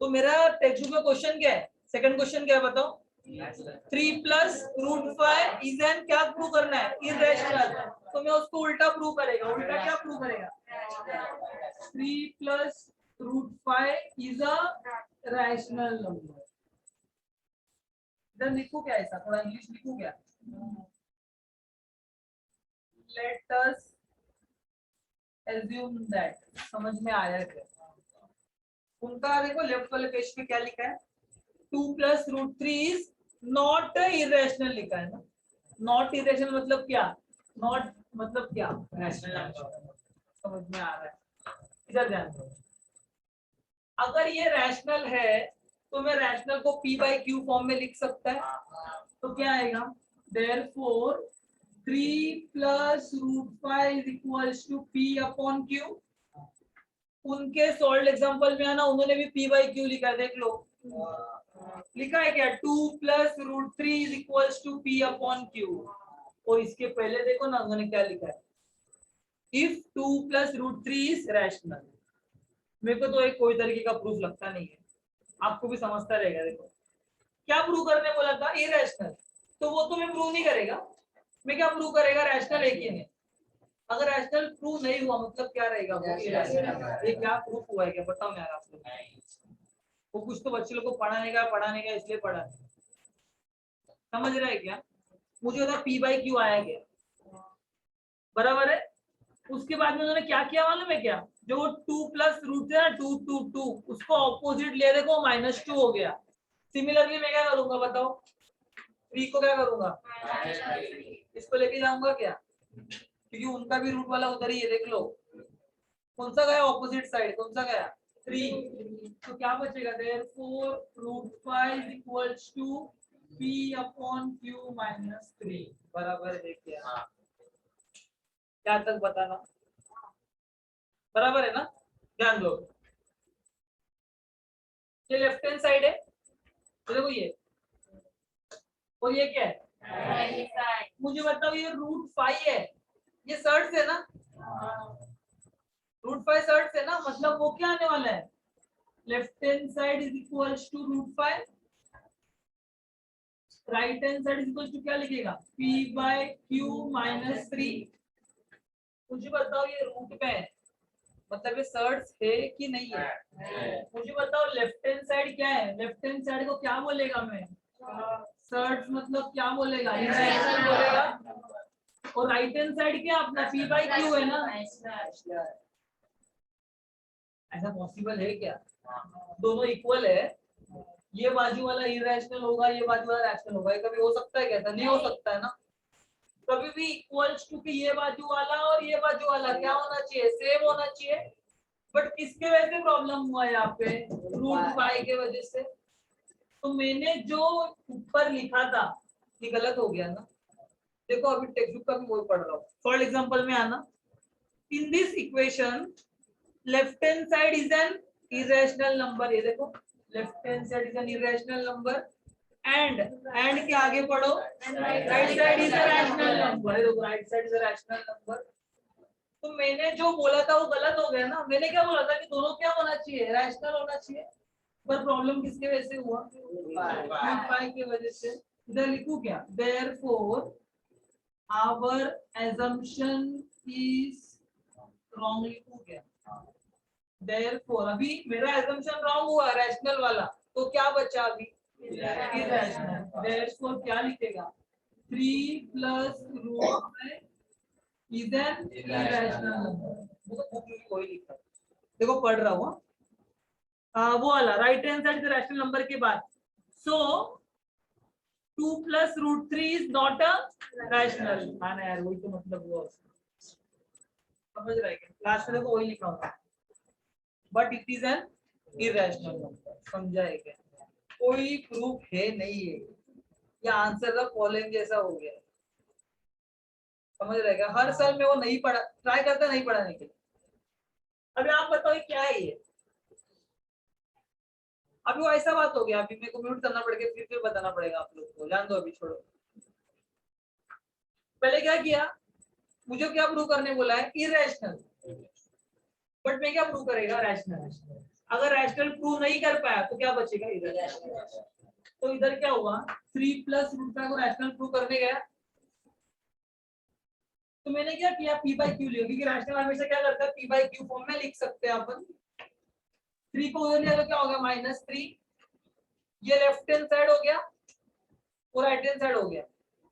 तो मेरा टेक्स्ट बुक में क्वेश्चन क्या है सेकंड क्वेश्चन क्या है बताओ 3 प्लस रूट 5 इज एन, क्या प्रूव करना है, इरेशनल। तो मैं उसको उल्टा प्रूव करेगा, उल्टा क्या प्रूव करेगा, 3 plus root 5 is a rational number. इधर लिखूं क्या, ऐसा थोड़ा इंग्लिश लिखूं क्या, लेट अस assume that, समझ में आया क्या? उनका देखो लेफ्ट वाले पेज पे क्या लिखा है, 2 plus root 3 is not irrational लिखा है ना। नॉट इरेशनल मतलब क्या, नॉट मतलब क्या, रैशनल। समझ में आ रहा है, इधर ध्यान दो। अगर ये रैशनल है तो मैं रैशनल को p बाई क्यू फॉर्म में लिख सकता है, तो क्या आएगा, therefore 3 plus root 5 is equals to p upon q। उनके सॉल्व एग्जांपल में आना, उन्होंने भी p बाई क्यू लिखा है, देख लो लिखा है क्या, 2 plus root 3 is equals to p upon q। और इसके पहले देखो ना उन्होंने क्या लिखा है, if 2 plus root 3 is rational. मेरे को तो एक कोई तरीके का प्रूफ लगता नहीं है, आपको भी समझता रहेगा। देखो क्या प्रूव करने बोला था, इरेशनल, तो वो तो मैं प्रूव नहीं करेगा, मैं क्या प्रूव करेगा, रैशनल है कि नहीं। अगर रैशनल प्रूव नहीं हुआ मतलब क्या रहेगा, वो इरेशनल। ये क्या प्रूफ हुआ है क्या, बताओ यार आप लोग। वो कुछ तो बच्चे लोग को पढ़ाने का इसलिए पढ़ा, समझ रहे हैं क्या। मुझे पता p बाई क्यू आया क्या, बराबर है। उसके बाद में उन्होंने क्या किया मालूम है क्या, जो 2 प्लस रूट है ना, 2 2 2 उसको ऑपोजिट ले, देखो -2 हो गया। सिमिलरली मैं क्या करूंगा बताओ, 3 को क्या करूंगा, इसको लेके जाऊंगा क्या, क्योंकि उनका भी रूट वाला उधर ही है, देख लो कौन सा गया ऑपोजिट साइड, कौन सा गया 3। तो क्या बचेगा, therefore root 5 equals to p upon q minus 3 बराबर है क्या, क्या तक बताना, बराबर है ना। ध्यान दो, ये लेफ्ट हैंड साइड है, तो देखो ये, और ये क्या है, मुझे बताओ ये रूट 5 है, ये सर्ट से ना, रूट 5 सर्ट से ना, मतलब वो क्या आने वाला है, left hand side is equals to root 5, right hand side is equals to क्या लिखेगा, p बाय q माइनस 3। मुझे बताओ ये रूट में है, मतलब ये सर्ट्स है कि नहीं है। मुझे बताओ लेफ्ट हैंड साइड क्या है, लेफ्ट हैंड साइड को क्या बोलेगा मैं, सर्ट्स मतलब क्या बोलेगा, इरेशनल बोलेगा। और राइट हैंड साइड क्या अपना p बाई क्यू है ना। ऐसा पॉसिबल है क्या, दोनों इक्वल है, ये बाजू वाला इरेशनल होगा, ये बाजू वाला रैशनल होगा, ये कभी हो सकता है क्या, नहीं हो सकता है ना। कभी भी इक्वल्स टू कि ये बाजू वाला और ये बाजू वाला क्या होना चाहिए, सेम होना चाहिए। बट किसके वजह से प्रॉब्लम हुआ यहाँ पे, रूट 5 के वजह से। तो मैंने जो ऊपर लिखा था ये गलत हो गया ना। देखो अभी टेक्स्ट बुक का भी वही पढ़ रहा हूँ, फॉर एग्जांपल में आना, in this equation left hand side is an irrational number, ये देखो left hand side is an irrational number and के आगे पढ़ो, right side is a rational number, देखो right side is a rational number. तो मैंने जो बोला था वो गलत हो गया ना। मैंने क्या बोला था कि दोनों क्या होना चाहिए, रैशनल होना चाहिए, पर प्रॉब्लम किसके वजह से हुआ, रूट 5 की वजह से। इधर लिखूं क्या, therefore our assumption is wrong, लिखूं क्या, therefore अभी मेरा assumption wrong हुआ रैशनल वाला, तो क्या बचा अभी इरेशनल। therefore क्या लिखेगा, 3 plus root 5 is an irrational number. वो तो बुक में कोई लिखा है, देखो पढ़ रहा हूँ। वो वाला राइट हैंड साइड से रैशनल नंबर के बाद, so 2 plus root 3 is not a rational. हाँ ना यार, वही तो मतलब हुआ उसका, समझ रहे हैं, लास्ट में देखो वही लिखा होता है, but it is an irrational number. समझा है क्या, कोई प्रूफ है नहीं है, या आंसर का कॉलम जैसा हो गया, समझ रहे क्या। हर साल में वो नहीं पढ़ा, ट्राई करता नहीं पढ़ाने के लिए। अभी आप बताओ ये क्या है, ये अभी वो ऐसा बात हो गया, अभी मेरे को म्यूट करना पड़ेगा, फिर बताना पड़ेगा आप लोग को, जान दो अभी, छोड़ो। पहले क्या किया, मुझे क्या प्रूव करने बोला है, इरेशनल, बट मैं क्या प्रूव करेगा, रैशनल। अगर रैशनल प्रूव नहीं कर पाया तो क्या बचेगा, इरेशनल। तो इधर क्या हुआ 3 प्लस रूट 5 को रैशनल प्रूव करने गया तो मैंने क्या किया p बाई क्यू लिया क्योंकि रैशनल हमेशा क्या करता है p बाई क्यू फॉर्म में लिख सकते हैं अपन 3 को उधर लिया तो क्या हो गया -3 ये लेफ्ट हैंड साइड हो गया और राइट हैंड साइड हो गया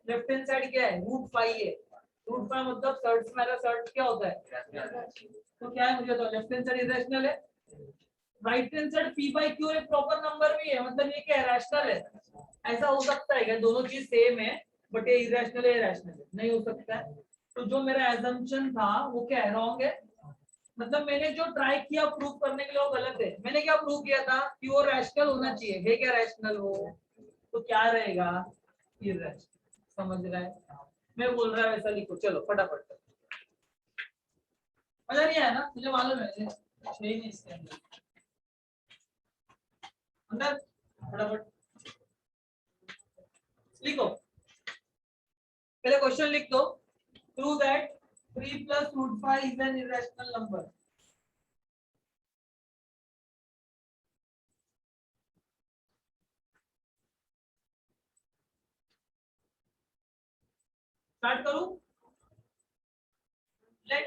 लेफ्ट हैंड साइड क्या है √5 है √5 मतलब सर्ट्स में सर्ट क्या होता है तो क्या है मुझे तो लेफ्ट हैंड साइड इरेशनल है right hand side p by Q एक प्रॉपर नंबर भी है मतलब ये क्या है रैशनल है ऐसा हो सकता है क्या दोनों चीज सेम है बट ये इरेशनल है रैशनल है नहीं हो सकता है तो जो मेरा एजम्पशन था वो क्या है रॉन्ग है मतलब मैंने जो ट्राई किया प्रूव करने के लिए वो गलत है मैंने क्या प्रूव किया था कि वो रैशनल होना चाहिए है क्या रैशनल हो तो क्या रहेगा इरेशनल समझ रहा है मैं बोल रहा वैसा लिखो चलो फटाफट मजा नहीं आया ना मुझे मालूम है नहीं इसके अंदर फटाफट लिखो पहले क्वेश्चन लिख दो prove that 3 plus √5 is an irrational number start करूं लेट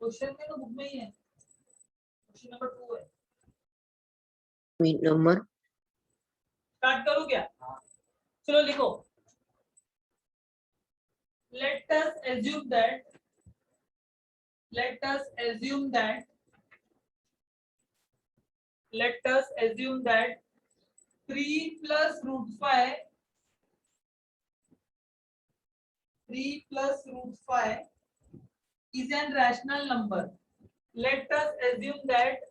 क्वेश्चन में तो बुक में ही है क्वेश्चन नंबर 2 है Wait, number. स्टार्ट करूं क्या चलो लिखो let us assume that let us assume that 3 plus √5 is an rational number let us assume that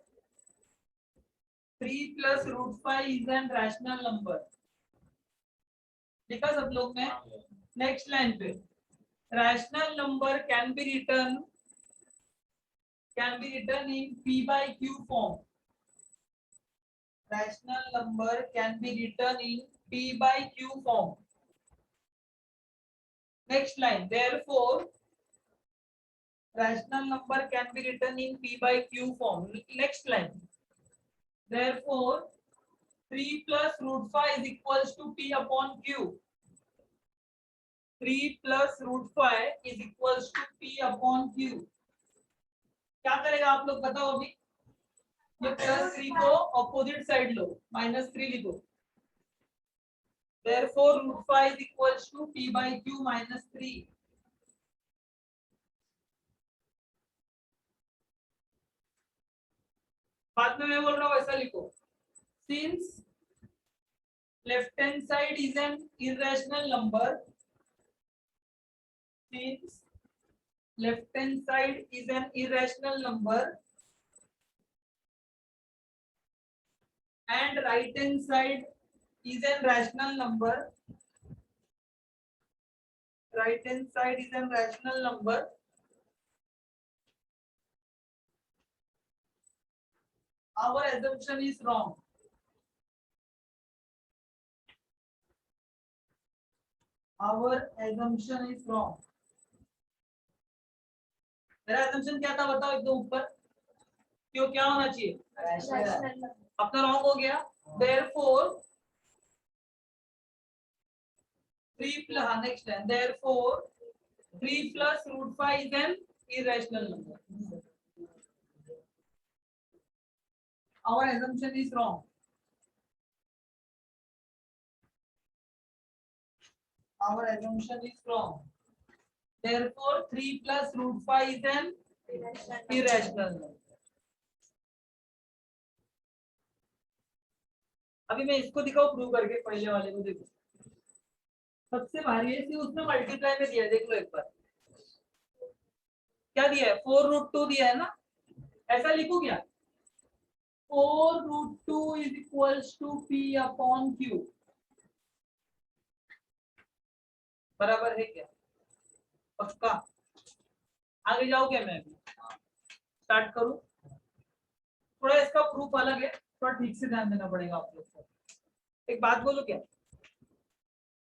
3 plus √5 is an rational number लिखा सब लोग ने नेक्स्ट लाइन पे rational number can be written in p by q form rational number can be written in p by q form next line therefore rational number can be written in p by q form next line therefore 3 plus √5 is equals to p upon q 3 plus √5 is equals to p upon q क्या करेगा आप लोग बताओ अभी ये +3 को opposite side लो -3 लिखो therefore √5 is equals to p by q -3 बाद में मैं बोल रहा हूँ ऐसा लिखो since left hand side is an irrational number since left hand side is an irrational number and right hand side is a rational number right hand side is a rational number our assumption is wrong our assumption is wrong मेरा assumption क्या था बताओ एकदम ऊपर क्यों क्या होना चाहिए अपना रॉन्ग हो गया therefore 3 plus next line therefore 3 plus √5 is an irrational number our assumption is wrong our assumption is wrong therefore 3 plus √5 is an irrational number अभी मैं इसको दिखाऊं प्रूव करके पहले वाले को देखो सबसे भारी है सी उसने मल्टीप्लाई में दिया देख लो एक बार क्या दिया है 4√2 दिया है ना ऐसा लिखो क्या 4√2 is equals to p upon q बराबर है क्या पक्का आगे जाओ क्या मैं स्टार्ट करूं थोड़ा इसका प्रूफ अलग है थोड़ा ठीक से ध्यान देना पड़ेगा आप लोग को एक बात बोलो क्या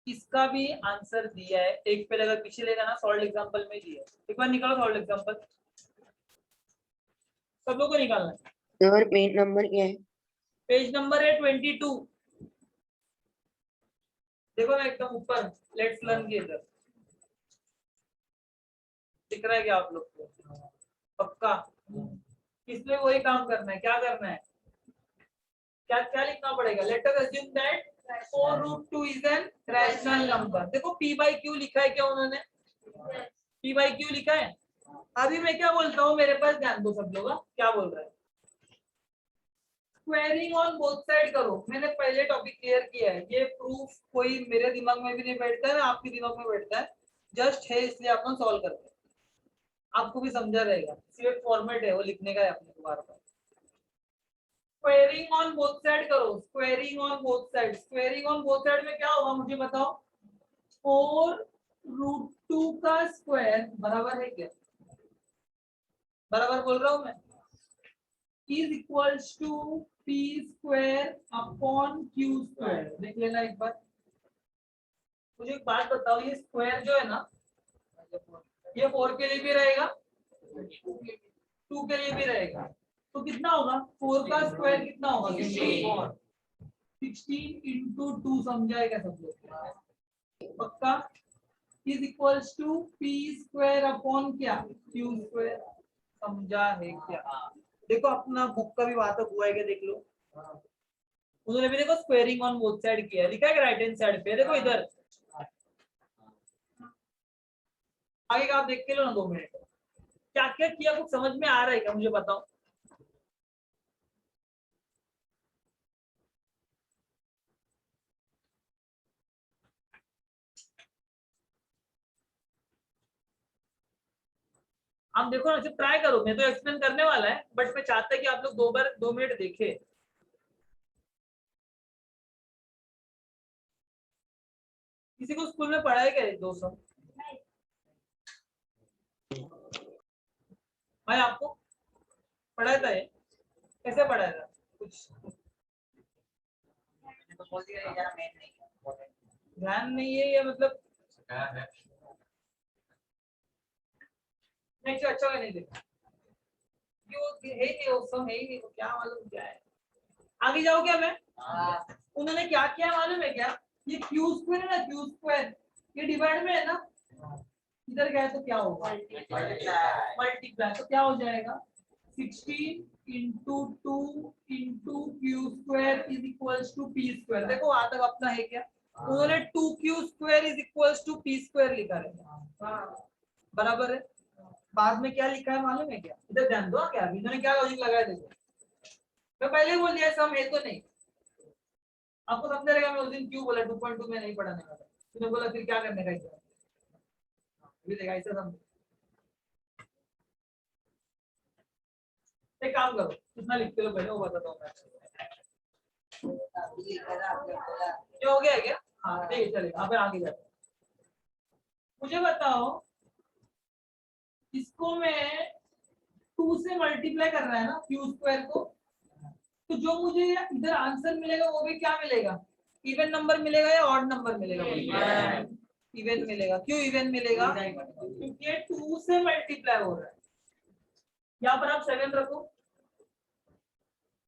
इसका भी आंसर दिया है एक पे अगर पीछे लेगा ना सॉल्व एग्जांपल में दिया है एक बार निकालो सॉल्व एग्जांपल सब लोग को निकालना है सर पेज नंबर क्या है? पेज नंबर है 22। देखो ना एकदम ऊपर, लेट्स लर्न के इधर दिख रहा है क्या आप लोग को? पक्का इसमें वही काम करना है। क्या करना है? क्या क्या लिखना पड़ेगा? Let us assume that 4√2 is an rational number. देखो p बाई क्यू लिखा है क्या उन्होंने? p बाई क्यू लिखा है। अभी मैं क्या बोलता हूँ, मेरे पास ध्यान दो सब लोग। क्या बोल रहा है? स्क्वेयरिंग ऑन बोथ साइड करो। मैंने पहले टॉपिक क्लियर किया है। ये प्रूफ कोई मेरे दिमाग में भी नहीं बैठता है, आपके दिमाग में बैठता है। जस्ट है, इसलिए अपन सॉल्व करते हैं। आपको भी समझा रहेगा। सिर्फ फॉर्मेट है, वो लिखने का है अपने को बार बार। स्क्वेयरिंग ऑन बोथ साइड करो। Squaring on both side. Squaring on both side में क्या होगा मुझे बताओ? 4√2 का स्क्वायर बराबर है क्या? बराबर बोल रहा हूं मैं? Is equals to p square upon q square. देख लेना एक बार। मुझे एक बात बताओ, ये स्क्वायर जो है ना, ये 4 के लिए भी रहेगा, 2 के लिए भी रहेगा। तो कितना होगा? 4 का स्क्वायर कितना होगा? 16 इंटू 2। समझा है क्या सब लोग? पक्का? Is equals to p square upon क्या? q square. समझा है क्या? देखो अपना बुक का भी बात हुआ है क्या, देख लो। उन्होंने भी देखो स्क्वेयरिंग ऑन बोथ साइड किया है, लिखा है राइट हैंड साइड पे। देखो इधर आगे का आप देख के लो ना 2 मिनट। क्या क्या किया कुछ समझ में आ रहा है क्या मुझे बताओ? आप देखो ना, ट्राई करो। मैं तो एक्सप्लेन करने वाला है, बट मैं चाहता कि आप लोग 2 मिनट देखे। किसी को स्कूल में पढ़ाया क्या 200? भाई आपको पढ़ाया था ये? कैसे पढ़ाया था कुछ? ध्यान नहीं है ये मतलब? नेक्स्ट अच्छा नहीं देखा क्यों? है ही नहीं, वो है ही नहीं, तो क्या मालूम क्या है। आगे जाओ क्या मैं? उन्होंने क्या किया मालूम है क्या? ये क्यू स्क्वायर है ना, क्यू स्क्वायर, ये डिवाइड में है ना, इधर गया तो क्या होगा? मल्टीप्लाई। तो क्या हो जाएगा? 16 into 2 into Q square is equals to P square. देखो वहां तक अपना है क्या? उन्होंने 2q square is equals to P square लिखा है। बराबर है। बाद में क्या लिखा है मालूम है क्या? इधर ध्यान दो। क्या इन्होंने क्या लॉजिक लगाया? देखो मैं पहले ही बोल दिया सम है तो नहीं। आपको समझ रहेगा। मैं उस दिन क्यों बोला 2.2 में नहीं पढ़ाने वाला? तूने बोला फिर क्या करने का इधर? अभी देखा ऐसा समझ। एक काम करो, कितना लिखते हो पहले वो बताता हूँ मैं। ये हो गया है क्या? हाँ ठीक है, चलिए यहाँ पे आगे जाते हैं। मुझे बताओ, इसको मैं 2 से मल्टीप्लाई कर रहा है ना क्यू स्क्वायर को, तो जो मुझे इधर आंसर मिलेगा वो भी क्या मिलेगा? इवन नंबर मिलेगा या ऑड नंबर मिलेगा? इवन मिलेगा। क्यों इवन मिलेगा? क्योंकि ये 2 से मल्टीप्लाई हो रहा है। यहाँ पर आप 7 रखो,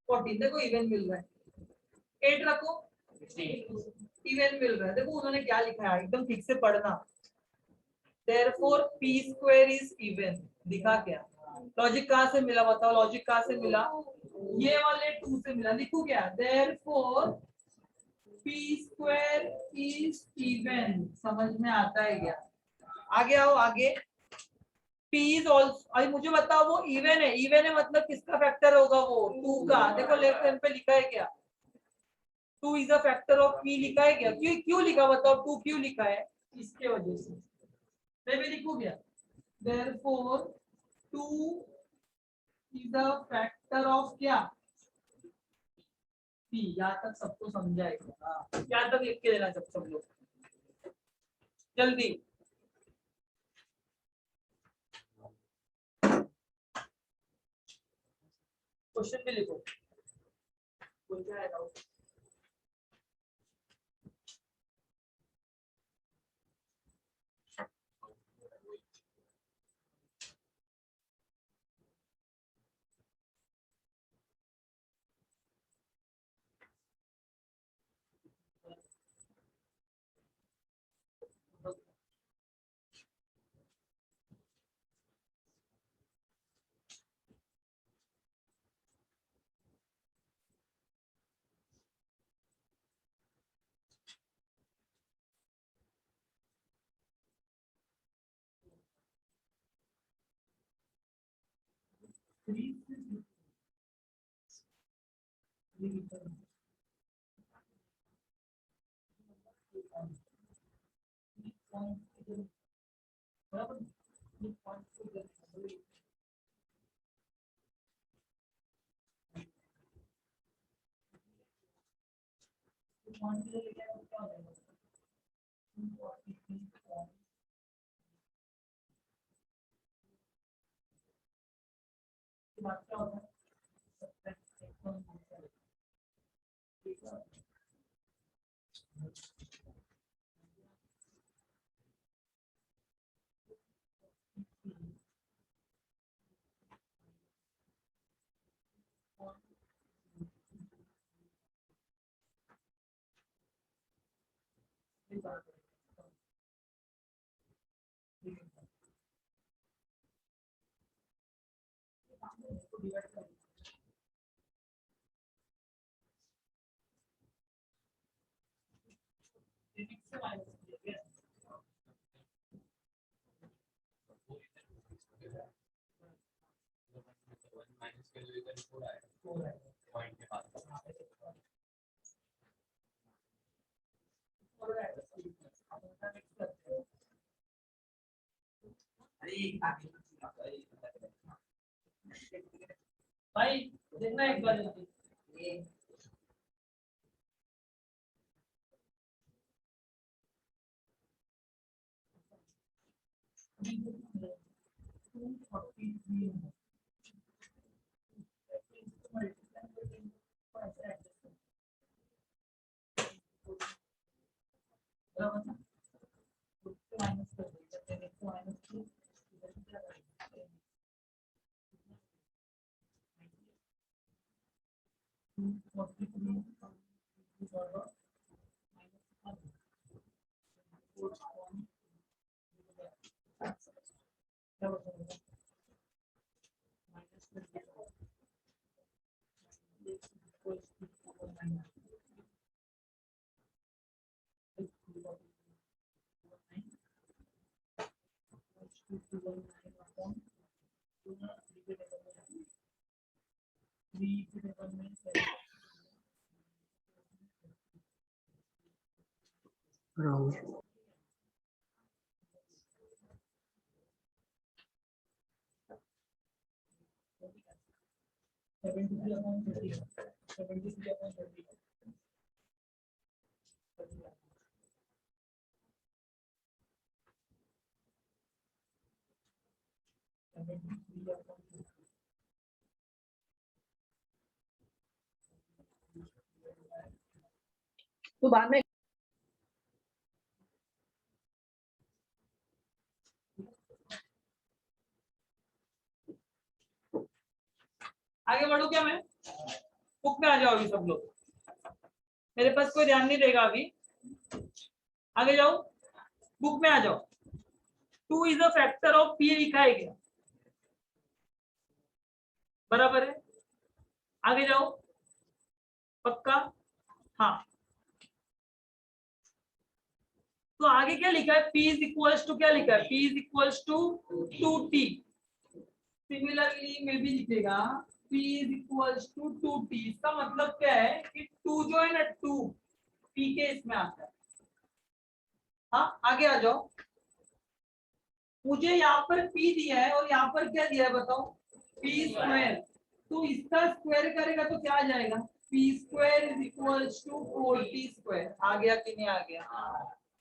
14 देखो इवन मिल रहा है। 8 रखो, इवन मिल रहा है। देखो उन्होंने क्या लिखा है, एकदम ठीक से पढ़ना। therefore p square is even। दिखा क्या? लॉजिक कहाँ से मिला बताओ? लॉजिक कहाँ से मिला? ये वाले 2 से मिला। लिखू क्या? therefore p square is even। समझ में आता है क्या? आगे आओ आगे। p is also, अभी मुझे बताओ वो इवन है। इवन है मतलब किसका फैक्टर होगा? वो 2 का। देखो लेफ्ट हैंड पे लिखा है क्या? 2 is a factor of p लिखा है क्या? क्यों क्यों लिखा बताओ? 2 क्यों लिखा है? इसके वजह से। मैं भी लिखू क्या? therefore 2 is a factor of क्या? p। यहाँ तक सबको समझाएगा? यहाँ तक लिख के देना सब लोग जल्दी। क्वेश्चन भी लिखो। कोई क्या है? भाई देखना एक बार Wrong. तो बाद में आगे बढ़ू क्या मैं? बुक में आ जाओ अभी सब लोग, मेरे पास कोई ध्यान नहीं देगा अभी। आगे जाओ, बुक में आ जाओ। 2 is a factor of P लिखा है क्या? बराबर है। आगे जाओ, पक्का? हाँ, तो आगे क्या लिखा है? P इज इक्वल्स टू क्या लिखा है? P is equals to 2t। Similarly मैं भी लिखेगा P is equals to 2t। इसका मतलब क्या है कि 2 जो है ना 2 P के इसमें आता है। हाँ, आगे आ जाओ। मुझे यहाँ पर P दिया है और यहाँ पर क्या दिया है बताओ? P square. तो इसका स्क्वायर करेगा तो क्या आ जाएगा? P square is equals to 4t square. आ गया कि नहीं आ गया?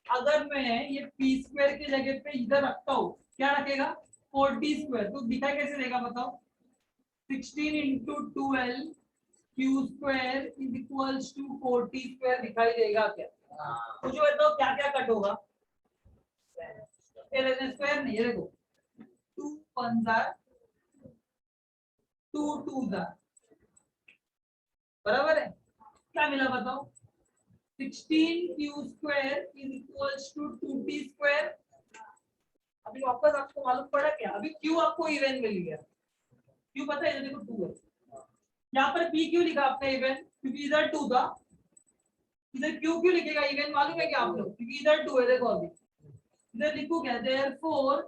अगर मैं ये P स्क्वायर की जगह पे इधर रखता हूँ, क्या रखेगा? 4t square. तो दिखाई कैसे देगा बताओ? 16 into 12 q square is equals to 4t square दिखाई देगा क्या? मुझे बताओ क्या क्या कट होगा? ये स्क्वायर नहीं, ये देखो 2 1 2 2 बराबर है। क्या मिला बताओ? 16 q square is equals to 2t square. अभी वापस आपको मालूम पड़ा क्या? अभी q आपको इवन मिल गया। q पता है, देखो 2 है। यहाँ पर p क्यों लिखा आपने इवन? क्योंकि इधर 2 था। इधर q क्यों लिखेगा इवन मालूम है क्या आप लोग? क्योंकि इधर 2 है। देखो अभी इधर लिखो क्या? Therefore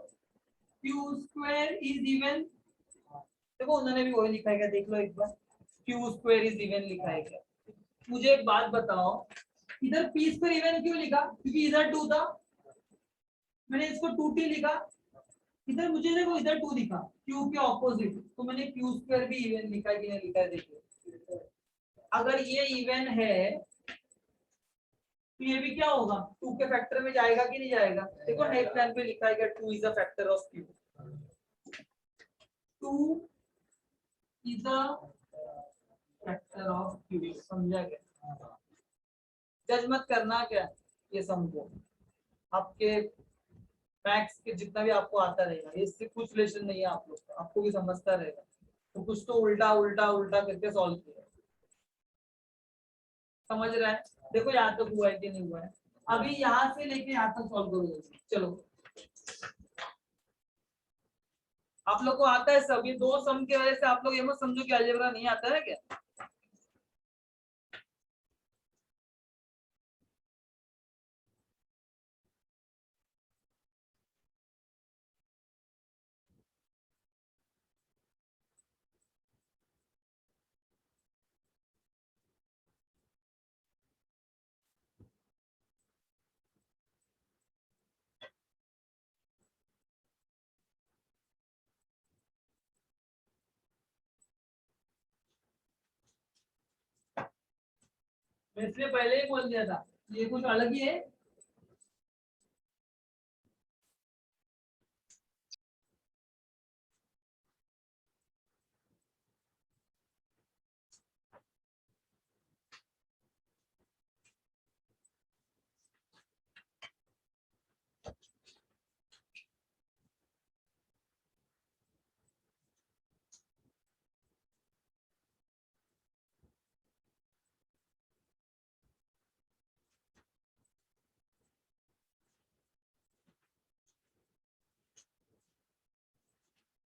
q square is even. देखो उन्होंने भी वही लिखा है क्या, देख लो एक बार, क्यू स्क्वायर इज इवन लिखा है क्या। मुझे एक बात बताओ, इधर पी स्क्वायर इवन क्यों लिखा, क्योंकि इधर 2 था, मैंने इसको 2t लिखा। इधर मुझे देखो इधर 2 दिखा, क्यू के ऑपोजिट, तो मैंने क्यू स्क्वायर भी इवन लिखा है कि नहीं लिखा है, देखिए अगर ये इवन है तो ये भी क्या होगा, 2 के फैक्टर में जाएगा कि नहीं जाएगा। देखो नेक्स्ट लाइन पे लिखा है कि 2 is a factor of Q, 2 is a factor of Q, समझा क्या। जज मत करना क्या, ये समझो आपके मैथ्स के जितना भी आपको आता रहेगा, इससे कुछ रिलेशन नहीं है आप लोग का, आपको भी समझता रहेगा, तो कुछ तो उल्टा उल्टा उल्टा करके सॉल्व किया, समझ रहा है। देखो यहाँ तक हुआ है कि नहीं हुआ है, अभी यहाँ से लेके यहाँ तक सॉल्व करोगे। चलो आप लोग को आता है सब, ये 2 सम की वजह से आप लोग ये मत समझो कि अलजेब्रा नहीं आता है क्या। मैं इसलिए पहले ही बोल दिया था, ये कुछ अलग ही है।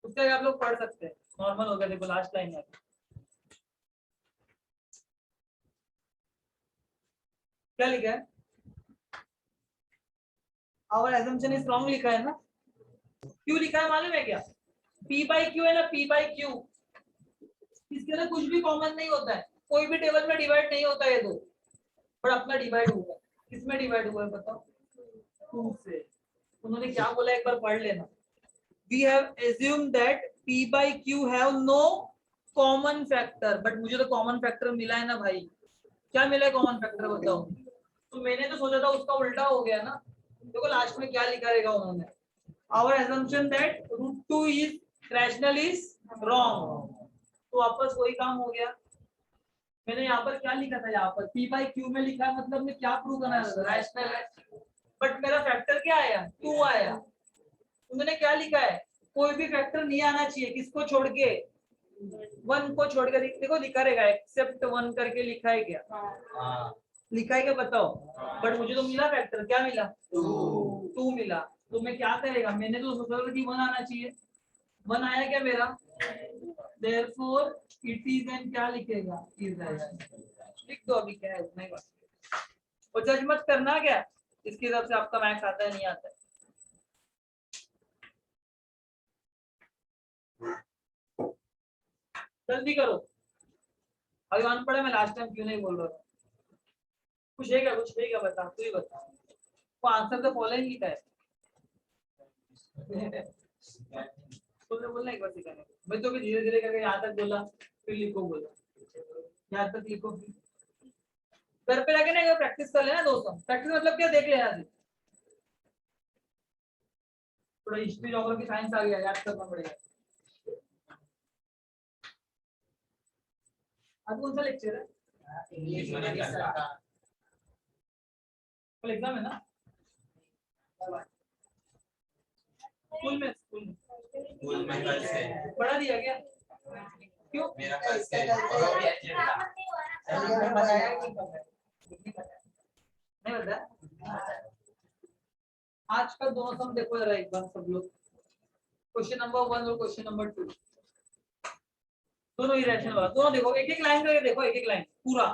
उसका आप लोग पढ़ सकते हैं, नॉर्मल हो गया। देखो लास्ट लाइन है, क्या लिखा है, आवर एजम्पशन इज रॉन्ग लिखा है ना। क्यों लिखा है मालूम है क्या, पी बाई क्यू है ना, पी बाई क्यू, इसके अंदर कुछ भी कॉमन नहीं होता है, कोई भी टेबल में डिवाइड नहीं होता है ये दो, पर अपना डिवाइड हुआ है। किसमें डिवाइड हुआ है बताओ, 2 से। उन्होंने क्या बोला एक बार पढ़ लेना, we have assume that p by q have no common factor, but मुझे तो कॉमन फैक्टर मिला है ना भाई। क्या मिला है कॉमन फैक्टर बताओ, तो मैंने तो सोचा था उसका उल्टा हो गया ना। देखो लास्ट में क्या लिखा रहेगा उन्होंने, our assumption that √2 is rational is wrong, तो वापस वही काम हो गया। मैंने यहाँ पर क्या लिखा था, यहाँ पर p by q में लिखा है, मतलब मैं क्या प्रूव करना था, रैशनल है, बट मेरा फैक्टर क्या आया, 2 आया। उन्होंने क्या लिखा है, कोई भी फैक्टर नहीं आना चाहिए, किसको छोड़ के, 1 को छोड़ के। देखो लिखा रहेगा एक्सेप्ट 1 करके लिखा है क्या, लिखा है क्या बताओ। बट मुझे तो मिला फैक्टर, क्या मिला, 2 मिला। तो मैं क्या करेगा, मैंने तो सोचा था कि 1 आना चाहिए, 1 आया क्या मेरा, देयरफॉर इट इज एन, क्या लिखेगा, इज लिख दो अभी, क्या है उतना ही बात। और जज मत करना क्या, इसके हिसाब से आपका मैथ्स आता है नहीं आता है। जल्दी करो, अभी अनपढ़ है, मैं लास्ट टाइम क्यों नहीं बोल रहा था। कुछ है क्या, कुछ है क्या, बता तू ही बता, वो आंसर तो फॉलोइंग लिखा है। तुमने बोलना एक बार सिखाने को, मैं तो भी धीरे धीरे करके यहाँ तक बोला, फिर लिखो बोला, यहाँ तक लिखो। घर पे जाके ना एक बार प्रैक्टिस कर लेना दोस्तों, प्रैक्टिस मतलब क्या, देख लेना, थोड़ा हिस्ट्री ज्योग्राफी साइंस आ गया, याद करना पड़ेगा। आज कौन सा लेक्चर है, इंग्लिश का, कल एग्जाम है ना, स्कूल में कल से पढ़ा दिया क्या, क्यों मेरा कल से नहीं बताया। आज का दोनों सम देखो जरा एक बार सब लोग, क्वेश्चन नंबर 1 और क्वेश्चन नंबर 2, दोनों ही रैशनल वाला, दोनों देखो, एक एक लाइन करके देखो, एक एक लाइन पूरा।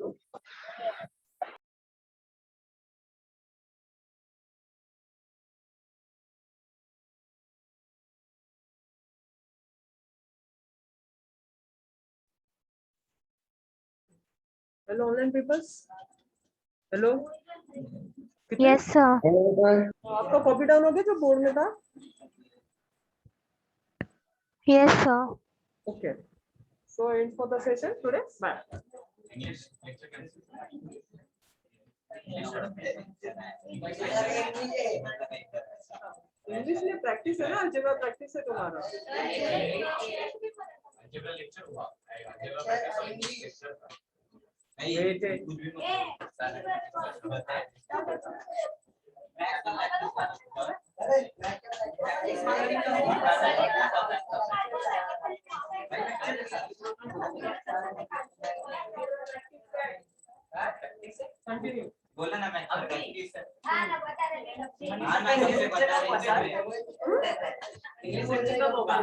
Hello online papers, hello. Yes sir. आपका कॉपी डाउन हो गया जो बोर्ड में था? Yes sir. Okay, so end for the session today, bye. English में प्रैक्टिस है ना, अलजेब्रा प्रैक्टिस है तुम्हारा। अलजेब्रा लेक्चर हुआ, अलजेब्रा प्रैक्टिस लेक्चर था। नहीं कुछ भी कंटिन्यू बोला ना मैं प्रैक्टिस है। हाँ ना बता रहे हाँ मैं बता रही हूँ। इंग्लिश में कब होगा?